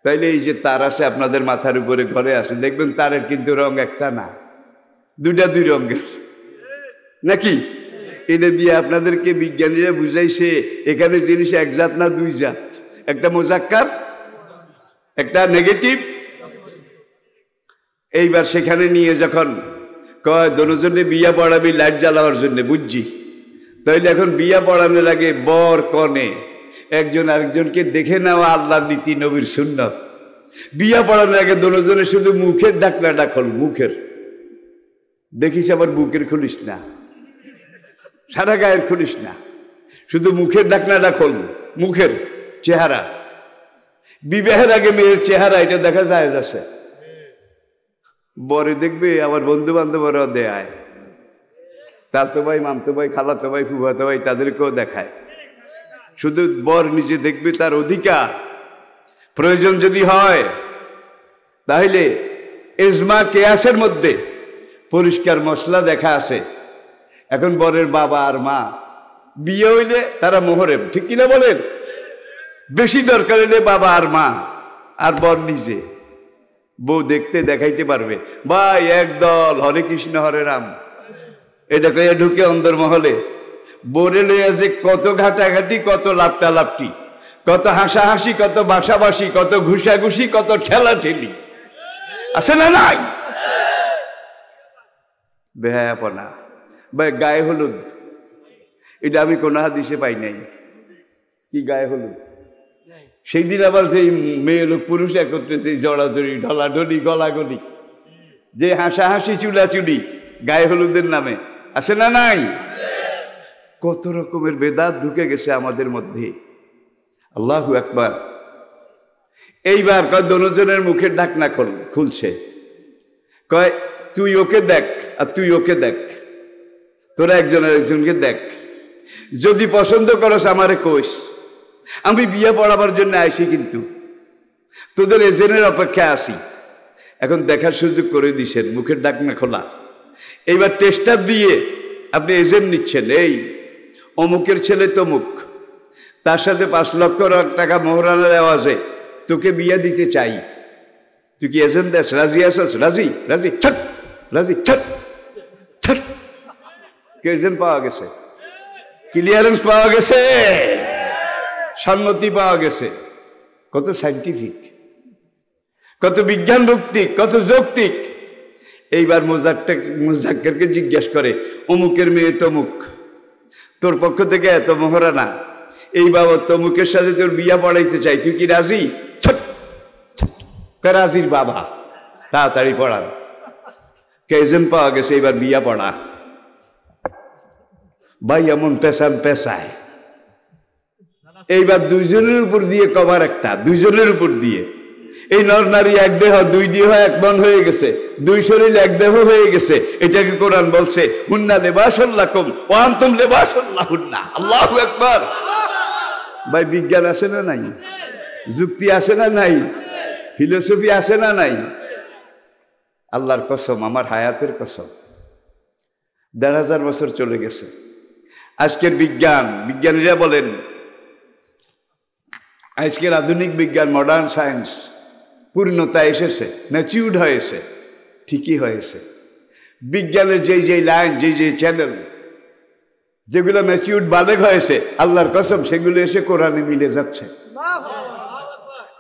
তাইলে এই যে তার আছে আপনাদের মাথার উপরে ঘরে আছে, দেখবেন তারের কিন্তু রং একটা না, দুই রঙের, নাকি? এটা দিয়ে আপনাদেরকে বিজ্ঞানীরা বুঝাইছে এখানে জিনিস এক জাত না 2 জাত, একটা মোজাক্কার, একটা নেগেটিভ। এইবার সেখানে নিয়ে যখন কয় দোনোজনে বিয়া পড়াবি লাইট জ্বালাবার জন্য, বুঝছি, তাইলে এখন বিয়া পড়ানোর আগে বর কনে একজন আরেকজনকে দেখে নেওয়া আল্লাহর নীতি, নবীর সুন্নত। বিয়া পড়ানোর আগে দোনোজনে শুধু মুখের ডাকনাটা খোল, মুখের, দেখিস আবার বুকের খুলিস না, সারা গায়ের খুলিস না, শুধু মুখের ডাকনাটা খোল, মুখের চেহারা। বিবাহের আগে মেয়ের চেহারা এটা দেখা যায় আছে, বরে দেখবে আবার বন্ধু বান্ধবরাও দেয়, তাতো ভাই, মামতো ভাই, খালাতো ভাই, ফুফাতো ভাই, তাদেরকেও দেখায়। শুধু বর নিজে দেখবে, তার অধিকার, প্রয়োজন যদি হয় তাহলে এজমা কেয়াসের মধ্যে পরিষ্কার মশলা দেখা আছে। এখন বরের বাবা আর মা বিয়ে হইলে তারা মোহরেম, ঠিক কিনা বলেন? বেশি দরকার হইলে বাবা আর মা আর বর নিজে, বউ দেখতে দেখাইতে পারবে ভাই একদল হরে কৃষ্ণ হরে রাম, এটা কইয়া ঢুকে অন্দরমহলে বোরে লইয়া যে কত ঘাটাঘাটি, কত লাপটা লাপটি, কত হাসাহাসি, কত বাসাবাসি, কত ঘুষাঘুষি, কত ঠেলা ঠেলি আছে না নাই? বেহায়াপনা ভাই। গায়ে হলুদ, এটা আমি কোন হাদিসে পাই নাই। কি গায়ে হলুদ? সেই দিন আবার সেই মেয়ে লোক পুরুষ একত্রে সেই জড়াজড়ি, ঢলাঢলি, গলাগলি, যে হাসাহাসি, চুলাচুলি গায়ে হলুদের নামে আছে না নাই? কত রকমের বেদাত ঢুকে গেছে আমাদের মধ্যে। আল্লাহু আকবার। এইবার কয় দোনোজনের মুখের ঢাকনা খুলছে, কয় তুই ওকে দেখ আর তুই ওকে দেখ, তোরা একজন আরেকজনকে দেখ, যদি পছন্দ করস আমারে কইস, আমি বিয়ে পড়াবার জন্য আইসি, কিন্তু তোদের এজেন্টের অপেক্ষা আসি। এখন দেখার সুযোগ করে দিছেন, মুখের ঢাকনা খোলা। এইবার টেস্টার দিয়ে আপনি এজেন্ট নিচ্ছেন, এই অমুকের ছেলে তমুক, তার সাথে 5 লক্ষ টাকা মোহরানার আওয়াজে তোকে বিয়ে দিতে চাই, তুই কি এজেন্ট দেশ? রাজি আসস? রাজি? রাজি? ছট রাজি, ছট ছট। এজেন্ট পাওয়া গেছে, ক্লিয়ারেন্স পাওয়া গেছে, সম্মতি পাওয়া গেছে। কত সাইন্টিফিক, কত বিজ্ঞান ভিত্তিক, কত যৌক্তিক। এইবার মুজাক্কেরকে জিজ্ঞেস করে, অমুকের মেয়ে তমুক, তোর পক্ষ থেকে এত মোহরানা, এই বাবদ তমুকের সাথে তোর বিয়া পড়াইতে চাই, তুই কি রাজি? রাজির বাবা, তাড়াতাড়ি পড়ান। এজেন্ট পাওয়া গেছে, এবার বিয়া পড়া। ভাই এমন পেশান পেশায়, এইবার দুইজনের উপর দিয়ে কভার একটা, দুইজনের উপর দিয়ে এই নর নারী এক দেহ, দুই দেহ এক মন হয়ে গেছে, দুই শরীর এক দেহ হয়ে গেছে। এটাকে কোরআন বলছে হুন্না লিবাসুল লাকুম ওয়া আনতুম লিবাসুল লাহুন্না। আল্লাহু আকবার। ভাই বিজ্ঞান আছে না নাই? যুক্তি আছে না নাই? ফিলোসফি আছে না নাই? আল্লাহর কসম, আমার হায়াতের কসম, ১,৫০০ বছর চলে গেছে। আজকের বিজ্ঞানীরা বলেন, আজকের আধুনিক বিজ্ঞান, মডার্ন সায়েন্স পূর্ণতা এসেছে, ম্যাচিউর্ড হয়েছে, ঠিকই হয়েছে। বিজ্ঞানের যেই লাইন, যেই চ্যানেল, যেগুলো ম্যাচিউর্ড বালেগ হয়েছে, আল্লাহর কসম সেগুলো এসে কোরআনে মিলে যাচ্ছে।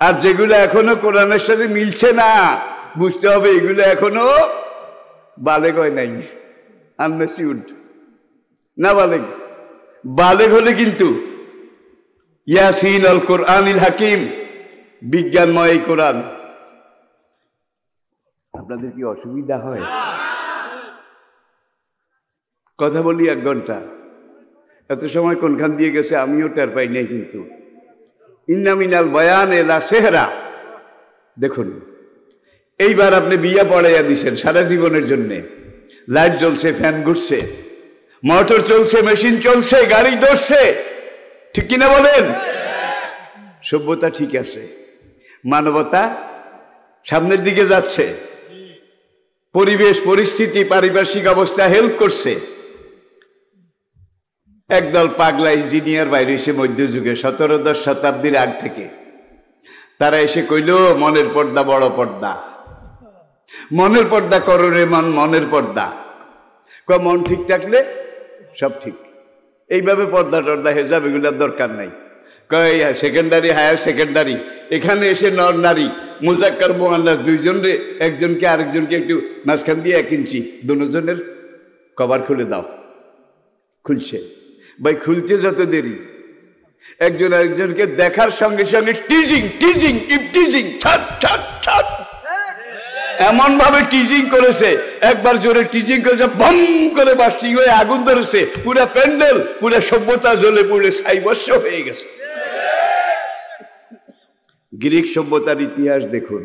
আর যেগুলো এখনো কোরআনের সাথে মিলছে না, বুঝতে হবে এগুলো এখনো বালেগ হয় নাই, আনম্যাচিউর্ড না। বালেগ হলে কিন্তু ইয়াসিন আল কোরআনিল হাকিম, বিজ্ঞানময় এই কোরআন। আপনাদের কি অসুবিধা হয়? কথা বলি 1 ঘন্টা, এত সময় কোনখান দিয়ে গেছে আমিও টের পাই নাই। কিন্তু ইন্না মিনাল বায়ান ইলা সেহরা। দেখুন, এইবার আপনি বিয়া পড়াইয়া দিছেন সারা জীবনের জন্যে, লাইট জ্বলছে, ফ্যান ঘুরছে, মোটর চলছে, মেশিন চলছে, গাড়ি দৌড়ছে, ঠিক কিনা বলেন? সভ্যতা ঠিক আছে, মানবতা সামনের দিকে যাচ্ছে, পরিবেশ পরিস্থিতি পারিপার্শ্বিক অবস্থা হেল্প করছে। একদল পাগলা ইঞ্জিনিয়ার বাইরে এসে মধ্যযুগে 17দশ শতাব্দীর আগ থেকে তারা এসে কইল, মনের পর্দা বড় পর্দা, মনের পর্দা করো রে মন, মনের পর্দা। মন ঠিক থাকলে সব ঠিক। এইভাবে পর্দা টর্দা হেজাব এগুলোর দরকার নাই। সেকেন্ডারি, হায়ার সেকেন্ডারি, এখানে এসে নর নারী, মুজাক্কার মুআন্নাস, দুইজনরে, একজনকে আরেকজনকে একটু মাঝখান দিয়ে 1 ইঞ্চি দুজনের কভার খুলে দাও। খুলছে ভাই, খুলতে যত দেরি, একজন আরেকজনকে দেখার সঙ্গে সঙ্গে টিজিং টিজিং ইপটিজিং, ছাট ছাট ছাট, এমন ভাবে টিজিং করেছে, একবার জোরে টিজিং করেছে, বম করে বাস্টিং হয়ে আগুন ধরেছে, পুরা প্যান্ডেল, পুরা সভ্যতা জ্বলে পুড়ে ছাইবস্য হয়ে গেছে। গ্রিক সভ্যতার ইতিহাস দেখুন,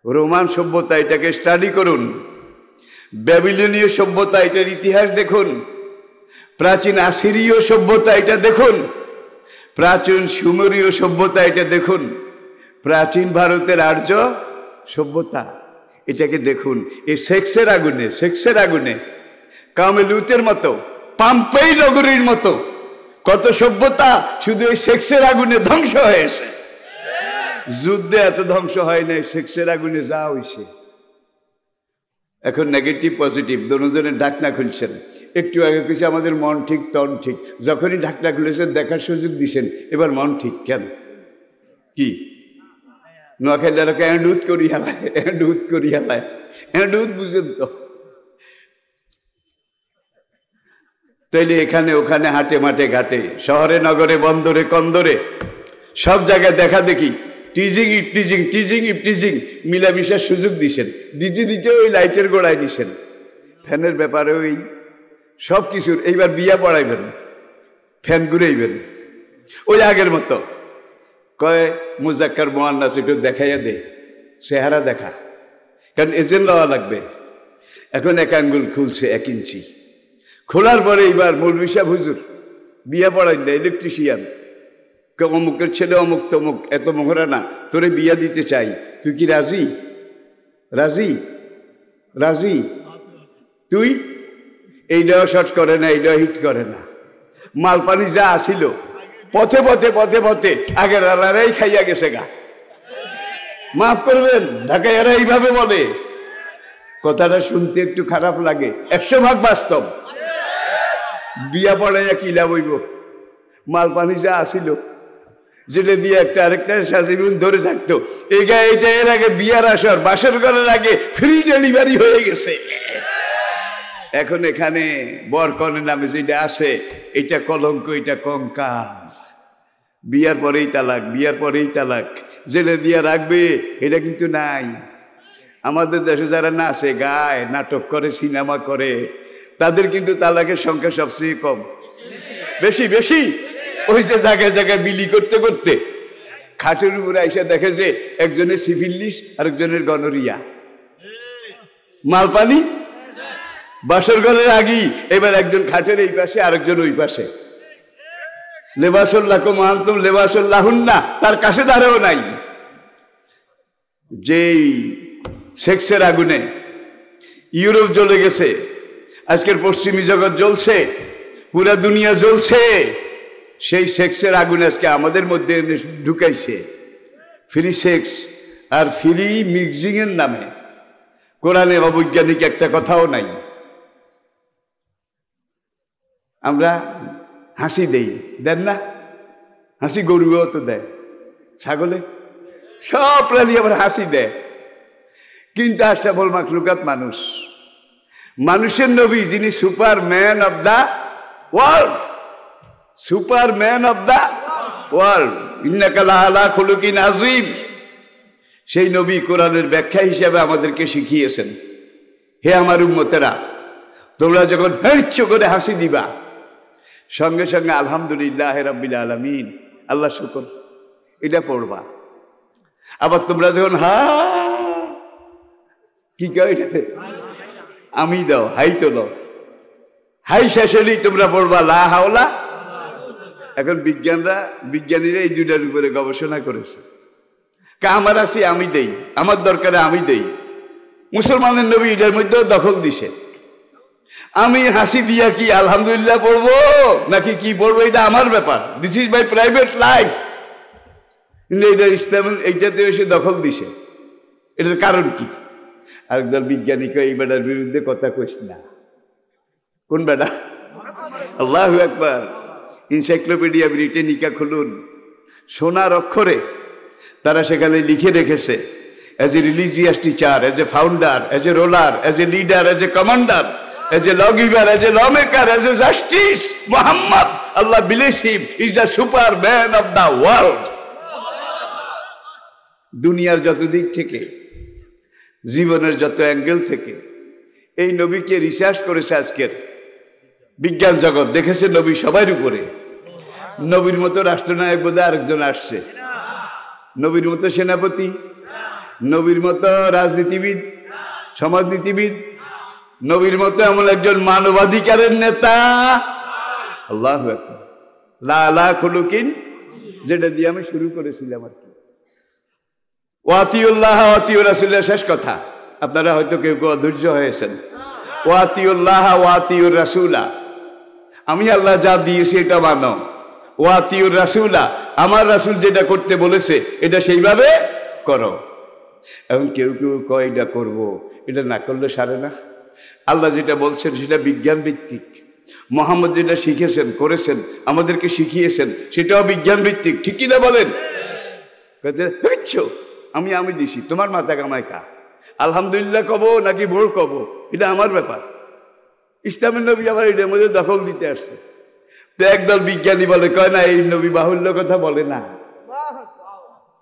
রোমান সভ্যতা, এটাকে স্টাডি করুন। ব্যাবিলনীয় সভ্যতা, এটার ইতিহাস দেখুন। প্রাচীন আসিরীয় সভ্যতা, এটা দেখুন। প্রাচীন সুমেরীয় সভ্যতা, এটা দেখুন। প্রাচীন ভারতের আর্য সভ্যতা, এটাকে দেখুন, এই সেক্সের আগুনে কামে লুতের মতো, পাম্পেই নগরীর মতো কত সভ্যতা শুধু এই সেক্সের আগুনে ধ্বংস হয়েছে। যুদ্ধে এত ধ্বংস হয় নাই, সেক্সের আগুনে যা হয়েছে। এখন নেগেটিভ পজিটিভ দুজনের ঢাকনা খুলছেন। একটু আগে কিছু আমাদের মন ঠিক তন ঠিক, যখনই ঢাকনা খুলেছেন দেখার সুযোগ দিছেন, এবার মন ঠিক কেন? কি নোয়াখালীকে এঁডুত করি হালায় এঁডুত বুঝেন তো? তাইলে এখানে ওখানে হাটে মাঠে ঘাটে, শহরে নগরে বন্দরে কন্দরে সব জায়গায় দেখা দেখি টিজিং মিলামিশার সুযোগ দিছেন। দিতে ওই লাইটের গোড়ায় দিছেন, ফ্যানের ব্যাপারে ওই সব কিছুর। এইবার বিয়া পড়াইবেন, ফ্যান ঘুরাইবেন ওই আগের মতো। কয় মুজাক্কার মুয়ান্নাস একটু দেখাইয়া দে, চেহারা দেখা, কারণ এজেন্ট লওয়া লাগবে। এখন 1 আঙ্গুল খুলছে 1 ইঞ্চি, খোলার পরে এইবার মৌলভী সাহেব হুজুর বিয়া পড়াই না, ইলেকট্রিশিয়ান, অমুকের ছেলে অমুক তমুক, এত মোহরা না, তোরে বিয়া দিতে চাই, তুই কি রাজি? তুই এইটাও শর্ট করে না, এইটাও হিট করে না। মালপানি যা আসিল পথে আগের আলারাই খাইয়া গেছে গা। মাফ করবেন, ঢাকাইয়ারা এইভাবে বলে। কথাটা শুনতে একটু খারাপ লাগে, 100% বাস্তব। বিয়া পড়াইয়া কি লাভ হইব? মালপানি যা আসিল যেটা দিয়ে একটা আরেকটার সাথে ধরে থাকতো। এই গায়ে এটা এর আগে বিয়ার আসর, বাসর ঘরের আগে ফ্রি ডেলিভারি হয়ে গেছে। এখন এখানে বর কনের নামে যেটা আছে, এটা কলঙ্ক, এটা কঙ্কাল। বিয়ার পরেই তালাক যেটা দিয়া রাখবে, এটা কিন্তু নাই। আমাদের দেশে যারা নাচে গায়, নাটক করে, সিনেমা করে, তাদের কিন্তু তালাকের সংখ্যা সবচেয়ে কম। বেশি ওই যে জায়গায় বিলি করতে খাটের উপরে আইসা দেখে যে একজনের সিফিলিস, আরেকজনের গনোরিয়া। মালপানি বাসর ঘরের আগেই এবার একজন খাটের এই পাশে, আরেকজন ওই পাশে। লেবাসুল্লাহকুম আনতুম লেবাসুল্লাহুন্না, তার কাছে দাঁড়াও নাই। যেই সেক্সের আগুনে ইউরোপ জ্বলে গেছে, আজকের পশ্চিমী জগৎ জ্বলছে, পুরা দুনিয়া জ্বলছে, সেই সেক্সের আগুন আজকে আমাদের মধ্যে ঢুকাইছে। ফ্রি সেক্স আর ফ্রি মিক্সিং এর নামে কোরআনে অবৈজ্ঞানিক একটা কথাও নাই। আমরা হাসি দেন না? হাসি গরুও তো দেয়, ছাগলে, সব প্রাণী আবার হাসি দেয়। কিন্তু আশরাফুল মাখলুকাত মানুষের নবী, যিনি সুপারম্যান অব দা ওয়ার্ল্ড, ইন্নাকা লাআলা খুলুকিন আযীম, সেই নবী কোরআনের ব্যাখ্যা হিসেবে আমাদেরকে শিখিয়েছেন, হে আমার উম্মতেরা, তোমরা যখন হেচ্ছ করে হাসি দিবা, সঙ্গে সঙ্গে আলহামদুলিল্লাহ রাব্বিল আলামিন, আল্লাহ শুকর, এটা পড়বা। আবার তোমরা যখন কি কয় আমি দাও, হাই তো দাও, হাই শেষ হলেই তোমরা পড়বা লা হাওলা। এখন বিজ্ঞানীরা এই দুটার উপরে গবেষণা করেছে। আমার আসি আমি দেই, আমার দরকারে আমি দেই। মুসলমানের নবী এটার মধ্যেও দখল দিছে। আমি হাসি দিয়া কি আলহামদুলিল্লাহ পড়বো নাকি কি পড়বো, এটা আমার ব্যাপার, this is my private life. কিন্তু এটা ইসলাম এইটাতে এসে দখল দিছে। এটার কারণ কি? আরেকদল বিজ্ঞানী এই বেটার বিরুদ্ধে কথা কইস না। কোন বেটা? আল্লাহু আকবার। এনসাইক্লোপিডিয়া ব্রিটানিকা খুলুন, সোনার অক্ষরে তারা সেখানে লিখে রেখেছে, as a religious teacher, as a founder, as a ruler, as a leader, as a commander, as a lawgiver, as a lawmaker, as a justice, Muhammad, Allah believes him, is the superman of the world. দুনিয়ার যত দিক থেকে, জীবনের যত angle থেকে এই নবীকে research করেছে আজকের বিজ্ঞান জগৎ, দেখেছে নবী সবার উপরে। নবীর মতো রাষ্ট্রনায়ক বোধহয় আরেকজন আসছে, নবীর মতো সেনাপতি, নবীর মতো রাজনীতিবিদ, সমাজনীতিবিদ, নবীর মতো এমন একজন মানবাধিকারের নেতা। আল্লাহু আকবার। লা আলা খুলুকিন, যেটা দিয়ে আমি শুরু করেছিলাম আর কি, ওয়াতিউল্লাহ ওয়াতিউ রাসূলের শেষ কথা, আপনারা হয়তো কেউ কেউ অধৈর্য হয়েছেন। ওয়াতিউল্লাহ ওয়াতিউর রাসূলা, আমি আল্লাহ যা দিয়েছি এটা মানো। ওয়াতিউর রাসূলা, আমার রাসূল যেটা করতে বলেছে এটা সেইভাবে করো। এখন কেউ কেউ কয় এটা করবো, এটা না করলে সারে না। আল্লাহ যেটা বলছেন সেটা বিজ্ঞান ভিত্তিক। মোহাম্মদ যেটা শিখেছেন করেছেন আমাদেরকে শিখিয়েছেন সেটাও বিজ্ঞান ভিত্তিক, ঠিক কিনা বলেন? আমি আমি দিছি, তোমার মাথা কামায় কা? আলহামদুলিল্লাহ কব নাকি ভোর কব, এটা আমার ব্যাপার। ইসলামের নবী আবার এটার মধ্যে দখল দিতে আসছে। তো একদল বিজ্ঞানী বলে, কয় না এই নবী বাহুল্য কথা বলে না।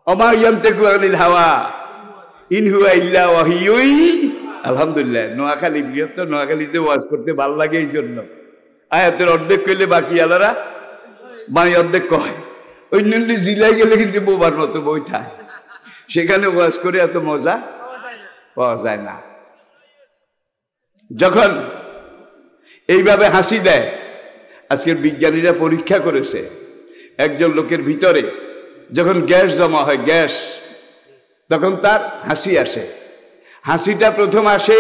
ওমা ইয়ানতিকু আনিল হাওয়া ইন হুয়া ইল্লা ওয়াহিয়ুই। আলহামদুলিল্লাহ, নোয়াখালী বৃহত্তর, নোয়াখালীতে ওয়াজ করতে ভাল লাগে এই জন্য। আয়াতের অর্ধেক কইলে বাকি আলারা মানে অর্ধেক কয়। অন্য জিলাই গেলে কিন্তু বোবার মতো বই থাকে, সেখানে ওয়াজ করে এত মজা পাওয়া যায় না। যখন এইভাবে হাসি দেয়, আজকের বিজ্ঞানীরা পরীক্ষা করেছে, একজন লোকের ভিতরে যখন গ্যাস জমা হয়, গ্যাস, তখন তার হাসি আসে। হাসিটা প্রথম আসে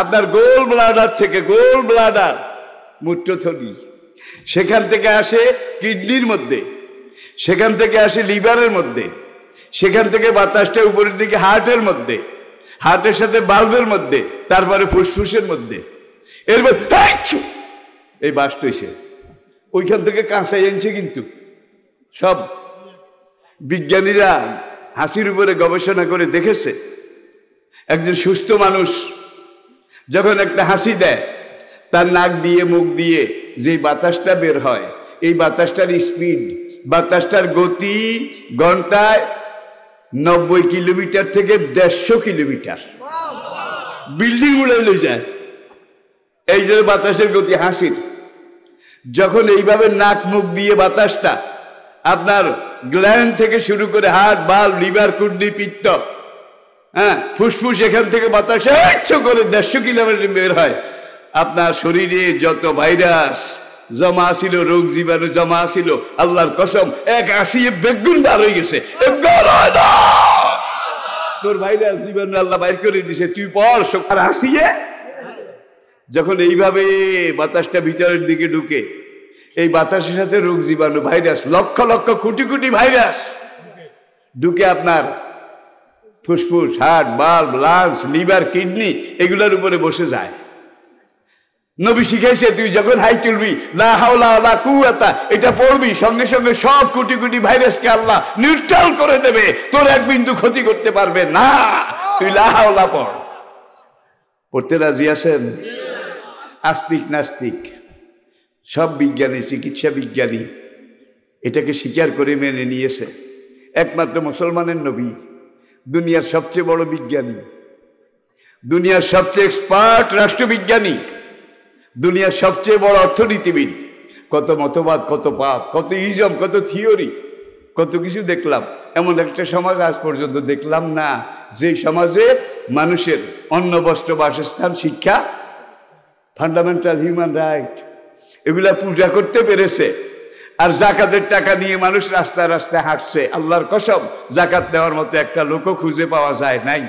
আপনার গোল ব্লাডার থেকে, গোল ব্লাডার মূত্রথলি, সেখান থেকে আসে কিডনির মধ্যে, সেখান থেকে আসে লিভারের মধ্যে, সেখান থেকে বাতাসটা উপরের দিকে হার্টের মধ্যে, হার্টের সাথে বাল্বের মধ্যে, তারপরে ফুসফুসের মধ্যে। এরপর এই বাস্ট হয়েছে, ওইখান থেকে কাঁচাই আনছে। কিন্তু সব বিজ্ঞানীরা হাসির উপরে গবেষণা করে দেখেছে, একজন সুস্থ মানুষ যখন একটা হাসি দেয়, তার নাক দিয়ে মুখ দিয়ে যে বাতাসটা বের হয়, এই বাতাসটার স্পিড, বাতাসটার গতি ঘন্টায় 90 কিলোমিটার থেকে 150 কিলোমিটার, বিল্ডিং উড়ে লয়ে যায়। এই যে বাতাসের গতি হাসির, যখন এইভাবে নাক মুখ দিয়ে বাতাসটা আপনার গ্ল্যান্ড থেকে শুরু করে হার্ট, বাল্ব, লিভার, কিডনি, পিত্ত, হ্যাঁ, ফুসফুস, এখান থেকে বাতাস করে 150 কিলোমিটার বের হয়, আপনার শরীরে যত ভাইরাস জমা ছিল, রোগ জীবাণু জমা ছিল, আল্লাহর কসম এক আসিয়ে বেগুন বার হয়ে গেছে। তোর ভাইরাস জীবাণু আল্লাহ বাইর করে দিছে, তুই পর সকাল আসিয়ে। যখন এইভাবে বাতাসটা ভিতরের দিকে ঢুকে, এই বাতাসের সাথে রোগ জীবাণু, ভাইরাস, লক্ষ লক্ষ কোটি কোটি ভাইরাস ঢুকে আপনার ফুসফুস, heart, bulb, lungs, liver, kidney এগুলোর উপরে বসে যায়। নবী শিখাইছে, তুই যখন হাই তুলবি লা হাওলা ওয়ালা কুওয়াতা এটা পড়বি, সঙ্গে সঙ্গে সব কোটি কোটি ভাইরাসকে আল্লাহ নিউট্রাল করে দেবে, তোর এক বিন্দু ক্ষতি করতে পারবে না। তুই লা হাওলা পড়। পড়তে রাজি আছেন? আস্তিক নাস্তিক সব বিজ্ঞানী, চিকিৎসা বিজ্ঞানী এটাকে স্বীকার করে মেনে নিয়েছে। একমাত্র মুসলমানের নবী দুনিয়ার সবচেয়ে বড় বিজ্ঞানী, দুনিয়ার সবচেয়ে এক্সপার্ট রাষ্ট্রবিজ্ঞানী, দুনিয়ার সবচেয়ে বড় অর্থনীতিবিদ। কত মতবাদ, কত পাপ, কত ইজম, কত থিওরি, কত কিছু দেখলাম। এমন একটা সমাজ আজ পর্যন্ত দেখলাম না যে সমাজে মানুষের অন্ন, বস্ত্র, বাসস্থান, শিক্ষা, ফান্ডামেন্টাল হিউম্যান রাইট এগুলা পূজা করতে পেরেছে। আর জাকাতের টাকা নিয়ে মানুষ রাস্তায় রাস্তায় হাঁটছে। আল্লাহর কসম, জাকাত দেওয়ার মতো একটা লোকও খুঁজে পাওয়া যায় নাই।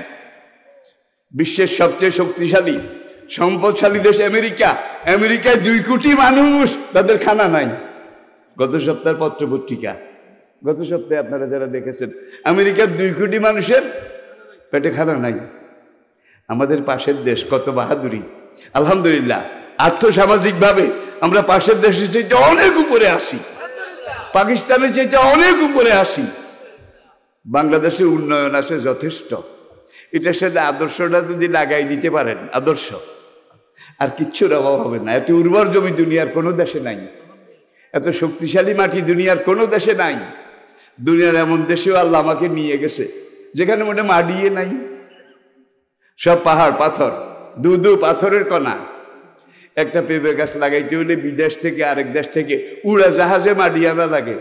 বিশ্বের সবচেয়ে শক্তিশালী সম্পদশালী দেশ আমেরিকা, আমেরিকায় 2 কোটি মানুষ, তাদের খানা নাই। গত সপ্তাহের পত্রপত্রিকা, গত সপ্তাহে আপনারা যারা দেখেছেন, আমেরিকার 2 কোটি মানুষের পেটে খানা নাই। আমাদের পাশের দেশ কত বাহাদুরি, আলহামদুলিল্লাহ। আর্থসামাজিকভাবে আমরা পাশের দেশের চাইতে অনেক উপরে আসি, পাকিস্তানের চাইতে অনেক উপরে আসি। বাংলাদেশের উন্নয়ন আছে যথেষ্ট। এটার সাথে আদর্শটা যদি লাগাই দিতে পারেন, আদর্শ, আর কিচ্ছুর অভাব হবে না। এত উর্বর জমি দুনিয়ার কোনো দেশে নাই, এত শক্তিশালী মাটি দুনিয়ার কোনো দেশে নাই। দুনিয়ার এমন দেশেও আল্লাহ আমাকে নিয়ে গেছে যেখানে মোটে মাটিয়ে নাই, সব পাহাড় পাথর, দু পাথরের কণা। একটা পেঁপে গাছ লাগাইতে হলে বিদেশ থেকে, আরেক দেশ থেকে উড়া জাহাজে মাটি আনা লাগে।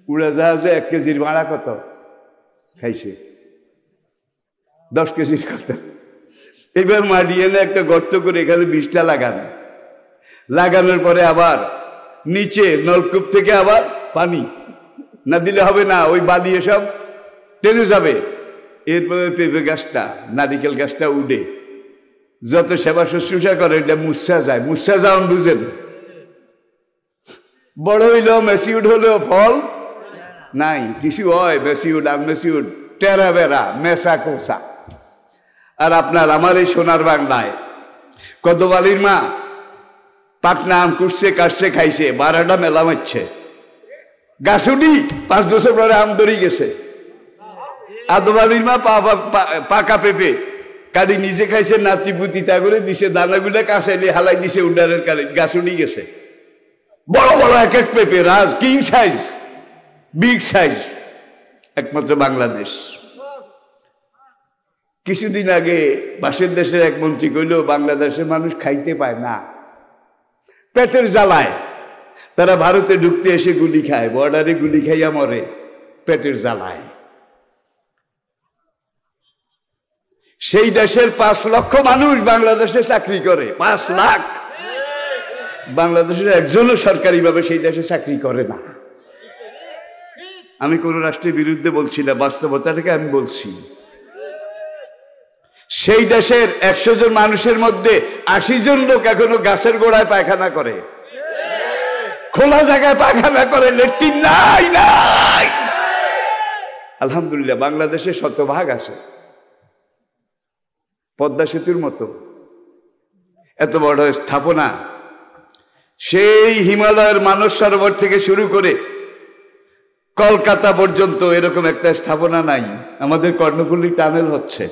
উড়া জাহাজে 1 কেজির ভাড়া কত খাইছে? 10 কেজির কথা। এবার মাটি এনে একটা গর্ত করে এখানে বীজটা লাগান, লাগানোর পরে আবার নিচে নলকূপ থেকে আবার পানি না দিলে হবে না, ওই বালি এসব টেনে যাবে। এরপরে পেঁপে গাছটা নারিকেল গাছটা উঠে যত সেবা শুশ্রূষা করে এটা মুসা যায়, মুসা যাওন বুঝেন, বড় হইলেও মেসিউড হলেও ফল নাই, কিছু হয় মেসিউড আর মেসিউড টেরা বেড়া মেসা কোসা। আর আপনার আমার এই সোনার বাংলায় কদবালির মা পাটনা আম কুটছে কাটছে খাইছে, 12টা মেলা মারছে, গাছুটি 5 বছর পরে আম ধরি গেছে। আদবালির মা পাকা পেঁপে কাটি নিজে খাইছে, নাতি পুতি তা করে দিছে, দানাগুলো কাঁচাইলে হালাই দিছে, উডারের কালি গাছ উঠি গেছে। বড় বড় এক এক পেঁপে, রাজ কিং সাইজ, বিগ সাইজ, একমাত্র বাংলাদেশ। কিছুদিন আগে পাশের দেশের এক মন্ত্রী কইল বাংলাদেশের মানুষ খাইতে পায় না, পেটের জ্বালায় তারা ভারতে ঢুকতে এসে গুলি খায়, বর্ডারে গুলি খাইয়া মরে পেটের জ্বালায়। সেই দেশের 5 লক্ষ মানুষ বাংলাদেশে চাকরি করে, 5 লাখ। বাংলাদেশের একজনও সরকারিভাবে সেই দেশে চাকরি করে না। আমি কোন রাষ্ট্রের বিরুদ্ধে বলছি না, বাস্তবতাটাকে আমি বলছি। সেই দেশের 100 জন মানুষের মধ্যে 80 জন লোক এখনো গাছের গোড়ায় পায়খানা করে, খোলা জায়গায় পায়খানা করে, লেট্রিন নাই নাই। আলহামদুলিল্লাহ বাংলাদেশে শতভাগ আছে, পদ্মা সেতুর মতো এত বড় স্থাপনা। সেই হিমালয়ের মানস সরোবর থেকে শুরু করে কলকাতা পর্যন্ত এরকম একটা স্থাপনা নাই। আমাদের কর্ণফুলী টানেল হচ্ছে,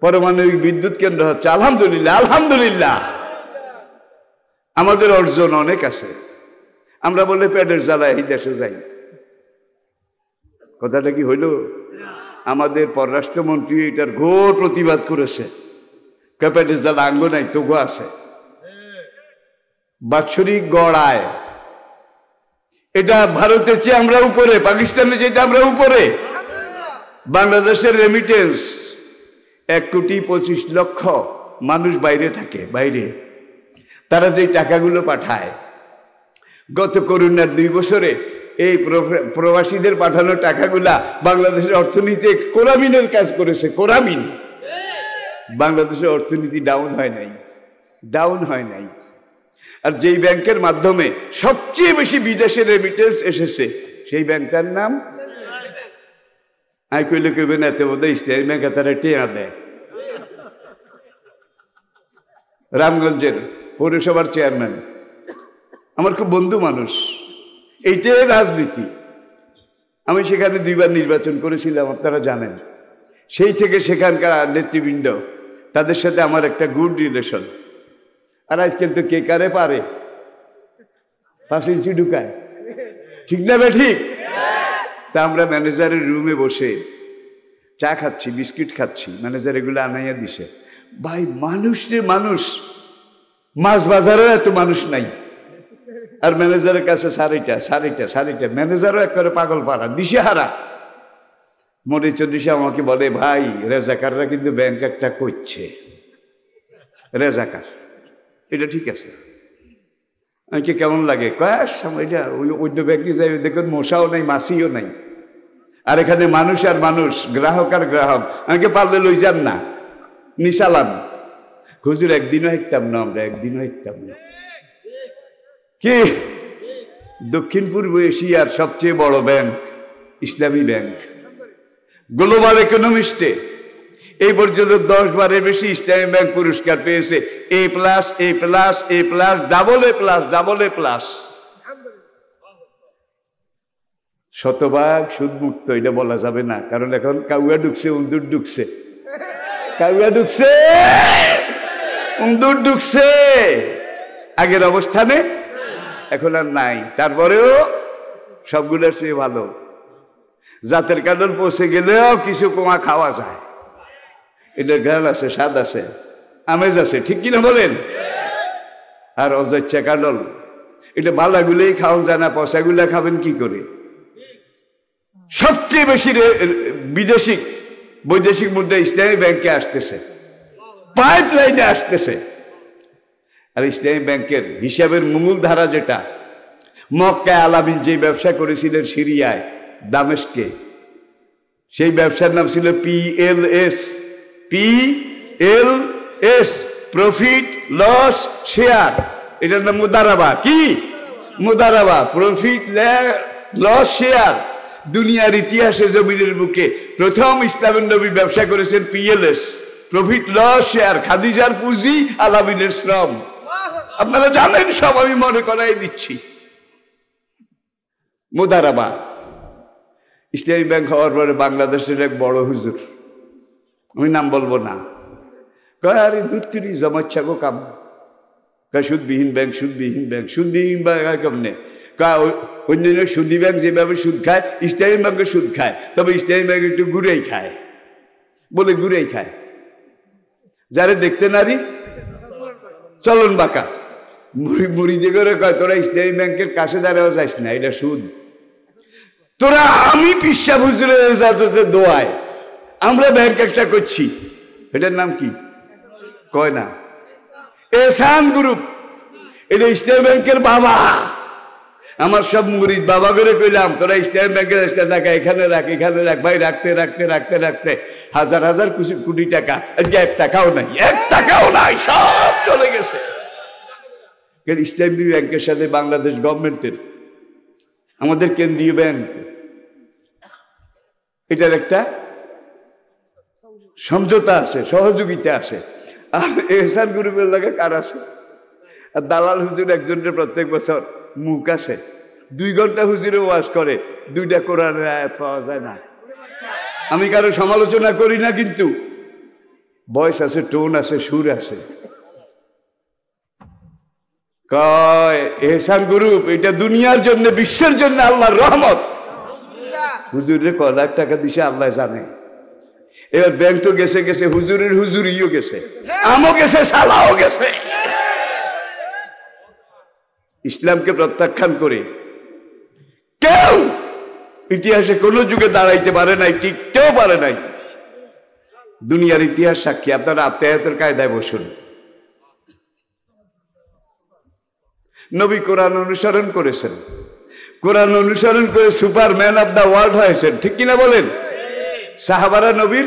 পারমাণবিক বিদ্যুৎ কেন্দ্র হচ্ছে, আলহামদুলিল্লাহ আলহামদুলিল্লাহ। আমাদের অর্জন অনেক আছে, আমরা বলে পেটের জ্বালায় এই দেশে যাই। কথাটা কি হইল? আমাদের পররাষ্ট্রমন্ত্রী এটার ঘোর প্রতিবাদ করেছে, পেটের জ্বালা আঙ্গ নাই, তবু আছে। বাৎসরিক গড় আয় এটা ভারতের চেয়ে আমরা উপরে, পাকিস্তানের চেয়ে আমরা উপরে। বাংলাদেশের রেমিটেন্স 1,25,00,000 মানুষ বাইরে থাকে, বাইরে তারা যে টাকাগুলো পাঠায়, গত করোনার 2 বছরে এই প্রবাসীদের পাঠানো টাকাগুলা বাংলাদেশের অর্থনীতি কোরামিনের কাজ করেছে। কোরামিন, বাংলাদেশের অর্থনীতি ডাউন হয় নাই, ডাউন হয় নাই। আর যেই ব্যাংকের মাধ্যমে সবচেয়ে বেশি বিদেশের রেমিটেন্স এসেছে সেই ব্যাংকটার নাম আমি কইলে কইবেন এত বোধ ইসলামী ব্যাংকে তারা টেয়া দেয়। রামগঞ্জের পৌরসভার চেয়ারম্যান আমার খুব বন্ধু মানুষ, এইটাই রাজনীতি। আমি সেখানে 2 বার নির্বাচন করেছিলাম, আপনারা জানেন। সেই থেকে সেখানকার নেতৃবৃন্দ তাদের সাথে আমার একটা গুড রিলেশন। আর আজকাল তো কে কারে পারে 5 ইঞ্চি ঢুকায়, ঠিক না বে ঠিক? তা আমরা ম্যানেজারের রুমে বসে চা খাচ্ছি, বিস্কিট খাচ্ছি, ম্যানেজার এগুলো আনাইয়া দিছে। ভাই মানুষ রে মানুষ, মাছ বাজারেও এত মানুষ নাই। আর ম্যানেজারের কাছে সারিটা ম্যানেজারও একবারে পাগল পাড়া, দিশেহারা। মনে চন্দ্রিশা আমাকে বলে, ভাই রেজাকাররা কিন্তু ব্যাংক একটা করছে, রেজাকার এটা ঠিক আছে। আমাকে কেমন লাগে? এটা অন্য ব্যাংকে যাই দেখুন মশাও নাই, মাছিও নাই, আর এখানে মানুষ আর মানুষ, গ্রাহক আর গ্রাহক। আমাকে পারলে লই যান না, নিশালাম। হুজুর একদিনও হেঁটতাম না, আমরা একদিনও হেঁটতাম না। কি দক্ষিণ পূর্ব এশিয়ার সবচেয়ে বড় ব্যাংক ইসলামী ব্যাংক, গ্লোবাল ইকোনমিস্টে এই পর্যন্ত 10 বারের বেশি ইসলামী ব্যাংক পুরস্কার পেয়েছে। A+, AA+, শতভাগ সুদমুক্ত এটা বলা যাবে না, কারণ এখন কাউয়া ঢুকছে, উন্দুর ঢুকছে, কাউয়া ঢুকছে, উন্দুর ঢুকছে, আগের অবস্থানে এখন আর নাই। তারপরেও সবগুলোর চেয়ে ভালো। জাতের কাঁদল পৌঁছে গেলেও কিছু কমা খাওয়া যায়, এটার গান আছে, স্বাদ আছে, আমেজ আছে, ঠিক কিনা বলেন? আর অজাচ্ছা কাঁদল এটা ভালাগুলোই খাওয়া যায় না, পয়সাগুলা খাবেন কি করে? সবচেয়ে বেশি বৈদেশিক মুদ্রা ইসলামী ব্যাংকে আসতেছে, পাইপ লাইনে আসতেছে। আর ইসলামী ব্যাংকের হিসাবের মূল ধারা যেটা, মক্কায় আলামিন যে ব্যবসা করেছিলেন সিরিয়ায়, দামেস্কে, সেই ব্যবসার নাম ছিল PLS, প্রফিট লস শেয়ার। এটার নাম মুদারাবা। কি মুদারাবা? Profit loss share. দুনিয়ার ইতিহাসে জমিনের বুকে প্রথম ইসলামের নবী ব্যবসা করেছেন PLS, প্রফিট লস শেয়ার। খাদিজার পুঁজি, আলামিনের শ্রম। আপনারা জানেন সব, আমি মনে করাই দিচ্ছি। মুদারাবা। ইসলামী ব্যাংক হওয়ার পরে বাংলাদেশের এক বড় হুজুর, আমি নাম বলবো না, কয় আরে দুত্তিরি জমাচ্ছা গো কাম। কয় সুদবিহীন ব্যাংক, সুদবিহীন ব্যাংক, সুদবিহীন ব্যাংক কেমনে? অন্যান্য সুদী ব্যাংক যেভাবে সুদ খায়, ইসলামী ব্যাংকে সুদ খায়, তবে ইসলামী ব্যাংক একটু গুড়াই খায়, বলে গুড়াই খায়। যারে দেখতে নারী চলন বাঁকা, মুড়িদে করে কয় তোরা ইসলামী ব্যাংকের কাছে দাঁড়াও যাইস না, এটা সুদ। তোরা আমি পিসা হুজুরের ইজাজতে দোয়ায় আমরা ব্যাংক একটা করছি, এটার নাম কি কয় না? এহসান গ্রুপ। এটা ইসলামী ব্যাংকের বাবা। আমার সব মুরিদ বাবা করে কইলাম তোরা ইসলামী ব্যাংকের টাকা এখানে রাখ, এখানে রাখ। ভাই রাখতে রাখতে রাখতে রাখতে হাজার হাজার কোটি টাকা, আজকে 1 টাকাও নাই, 1 টাকাও নাই, সব চলে গেছে। ইসলামী ব্যাংকের সাথে বাংলাদেশ গভর্নমেন্টের, আমাদের কেন্দ্রীয় ব্যাংক, এটার একটা সমঝোতা আছে, সহযোগিতা আছে। আর এহসান গ্রুপের লাগে কার আছে? আর দালাল হুজুর একজনের প্রত্যেক বছর মুখ আছে, 2 ঘন্টা হুজুরে ওয়াজ করে, 2টা কোরআনের আয়াত পাওয়া যায় না। আমি কারো সমালোচনা করি না, কিন্তু ভয়েস আছে, টোন আছে, সুর আছে। কয় এহসান গ্রুপ এটা দুনিয়ার জন্য, বিশ্বের জন্য আল্লাহর রহমত। হুজুরে ক লাখ টাকা দিছে আল্লাহ জানে। এবার ব্যাংক তো গেছে গেছে, হুজুরের হুজুরিও গেছে, আমও গেছে, সালাও গেছে। ইসলামকে প্রত্যাখ্যান করে কেউ ইতিহাসে কোন যুগে দাঁড়াইতে পারে নাই, টিকতেও পারে নাই। দুনিয়ার ইতিহাস সাক্ষী। আপনারা আত্মায়াতের কায়দায় বসুন। নবী কোরআন অনুসরণ করেছেন, কোরআন অনুসরণ করে সুপারম্যান অব দা ওয়ার্ল্ড হয়েছেন, ঠিক কিনা বলেন? সাহাবারা নবীর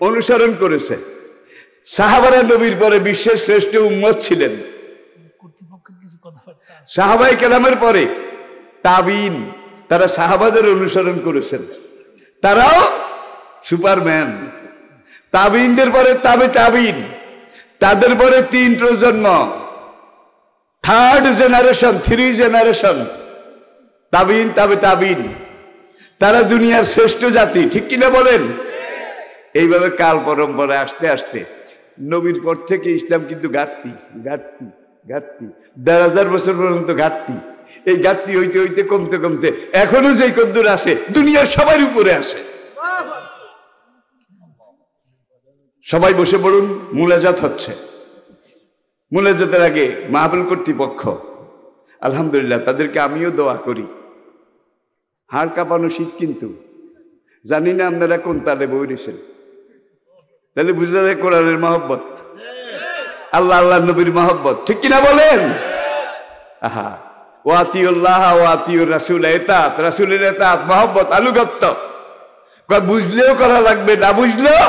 অনুসরণ করেছে। সাহাবারা নবীর পরে বিশ্বের শ্রেষ্ঠ উম্মত ছিলেন। সাহাবাই কেরামের পরে তাবিন, তারা সাহাবাদের অনুসরণ করেছেন, তারাও সুপারম্যান। তাবিনদের পরে তাবিন, তাদের পরে 3 প্রজন্ম, 3rd জেনারেশন, 3 জেনারেশন, তাবিন তাবিন। তারা দুনিয়ার শ্রেষ্ঠ জাতি, ঠিক কিনা বলেন? এইভাবে কাল পরম্পরা আসতে আসতে নবীর পর থেকে ইসলাম কিন্তু ঘাটতি 1000 বছর পর্যন্ত ঘাটতি। এই ঘাটতি হইতে হইতে কমতে কমতে এখনো যে কদ্দুর আছে দুনিয়ার সবার উপরে আছে। সবাই বসে পড়ুন, মুলাজাত হচ্ছে। মুলাজাতের আগে মাহফিল কর্তৃপক্ষ, আলহামদুলিল্লাহ, তাদেরকে আমিও দোয়া করি। হাড় কাঁপানো শীত, কিন্তু জানি না আপনারা কোন তালে বইরেছেন। তাহলে বুঝা যায় কোরআনের মহব্বত, আল্লাহ আল্লাহ নবীর মহব্বত, ঠিক কিনা বলেন? আহা, ওয়াতিউল্লাহ ওয়াতিউর রাসূল, এতাত রাসূলের এতাত, মহব্বত, আনুগত্য। বুঝলেও করা লাগবে, না বুঝলেও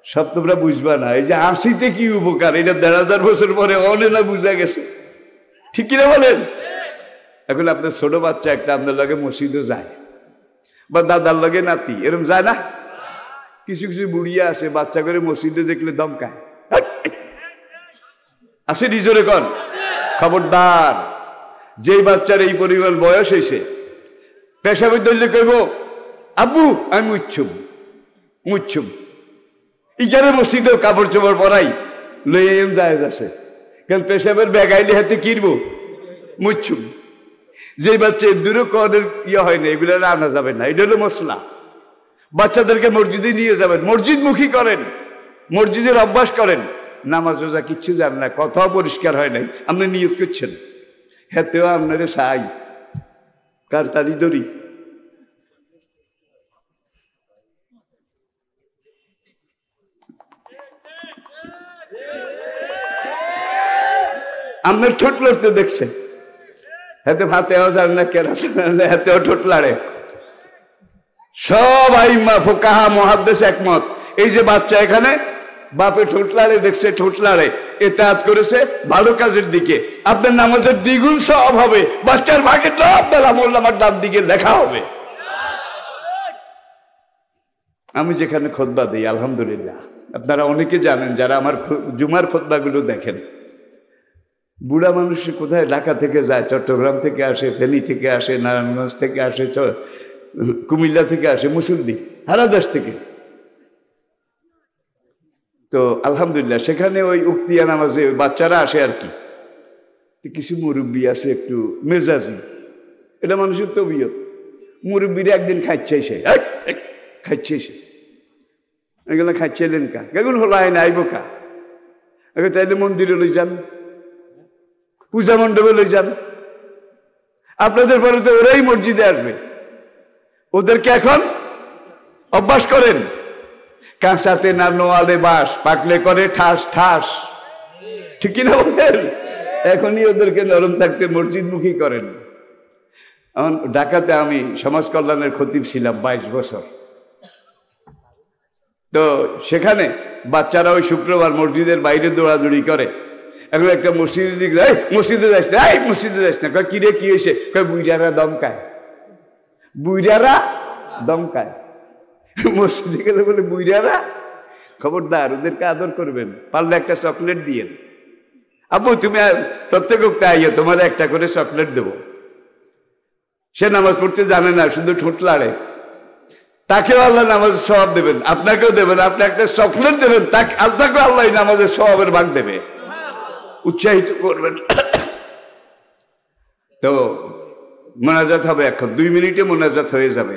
সব তোমরা বুঝবা না। এই যে হাসিতে কি উপকার, এটা 1000 বছর পরে অনে না বুঝা গেছে, ঠিক কিনা বলেন? এখন আপনার ছোট বাচ্চা একটা আপনার লগে মসজিদও যায়, বা দাদার লগে নাতি, এরকম যায় না? কিছু কিছু বুড়িয়া আছে, বাচ্চা করে মসজিদে দেখলে দমকায়, আছে নিজরে কন। খবরদার, যেই বাচ্চার এই পরিমাণ বয়স হয়েছে, পেশাবে ধরলে কইব আব্বু আমি মুচ্ছুম। ইজারে মসজিদে কাপড় চোপড় পরাই লইয়ে যায় আছে, কারণ পেশাবের ব্যাগ আইলে হাতে কিনবো মুচ্ছুম। যেই বাচ্চা দূরে কনের হয় না, এগুলো আনা যাবে না, এটা হলো মশলা। বাচ্চাদেরকে মসজিদে নিয়ে যাবেন, মসজিদ মুখী করেন, মসজিদের অভ্যাস করেন। নামাজ রোজা কিচ্ছু জান না, কথাও পরিষ্কার হয় নাই, আপনি নিয়ত করছেন, হেতেও আপনারে সাই কার তারি দড়ি। আপনার ঠোঁট লড়তে দেখছে, হাতে ভাতেও জান না, কেরাতে হাতেও ঠোঁট লাড়ে। সব আইম্মা ফুকাহা মুহাদ্দিস একমত, এই যে বাচ্চা এখানে বাপে ঠোঁটলাড়ে দেখছে, ঠোঁটলাড়ে ইতাআত করেছে ভালো কাজের দিকে, আপনার নামাজের দ্বিগুণ সওয়াব হবে, বাচ্চার ভাগের তো আপনার আমলনামার ডান দিকে লেখা হবে। আমি যেখানে খুতবা দিই আলহামদুলিল্লাহ, আপনারা অনেকে জানেন যারা আমার জুমার খুতবাগুলো দেখেন, বুড়া মানুষ কোথায় ঢাকা থেকে যায়, চট্টগ্রাম থেকে আসে, ফেনী থেকে আসে, নারায়ণগঞ্জ থেকে আসে, কুমিল্লা থেকে আসে, মুসল্লি সারা দেশ থেকে। তো আলহামদুলিল্লাহ সেখানে ওই উক্তিয়া নামাজে ওই বাচ্চারা আসে আর কি, কিছু মুরব্বী আছে একটু মেজাজি, এটা মানুষের তবিয়ত। মুরব্বীরা একদিন খাচ্ছে সে খাচ্ছে সে এগুলো খাচ্ছিলেন কা এগুলো হলো আইন আইব কা, তাইলে মন্দিরে লই যান, পূজা মণ্ডপে লই যান, আপনাদের পরে তো ওরাই মসজিদে আসবে, ওদেরকে এখন অভ্যাস করেন। কাঁচাতে না নোয়ালে বাস, পাকলে করে ঠাস ঠাস, ঠিক না বলেন? এখনই ওদেরকে নরম থাকতে মসজিদমুখী করেন। এখন ঢাকাতে আমি সমাজ কল্যাণের খতিব ছিলাম 22 বছর। তো সেখানে বাচ্চারা ওই শুক্রবার মসজিদের বাইরে দৌড়াদৌড়ি করে। এখন একটা মসজিদে যায়, মসজিদে যাস না, এই মসজিদে যাস না, কয় কিরে কি হয়েছে, কয় বুইরারা দমকায়, বুইরারা দমকায়। মসজিদে গেলে বলে বুইরারা, খবরদার ওদেরকে আদর করবেন, পারলে একটা চকলেট দিয়েন। আব্বু তুমি প্রত্যেক উক্তে আইও, তোমার একটা করে চকলেট দেবো। সে নামাজ পড়তে জানে না, শুধু ঠোঁট লাড়ে, তাকেও আল্লাহ নামাজের স্বভাব দেবেন, আপনাকেও দেবেন। আপনি একটা চকলেট দেবেন, আপনাকেও আল্লাহ নামাজের স্বভাবের ভাগ দেবে, উৎসাহিত করবেন। তো মোনাজাত হবে, এখন 2 মিনিটে মোনাজাত হয়ে যাবে।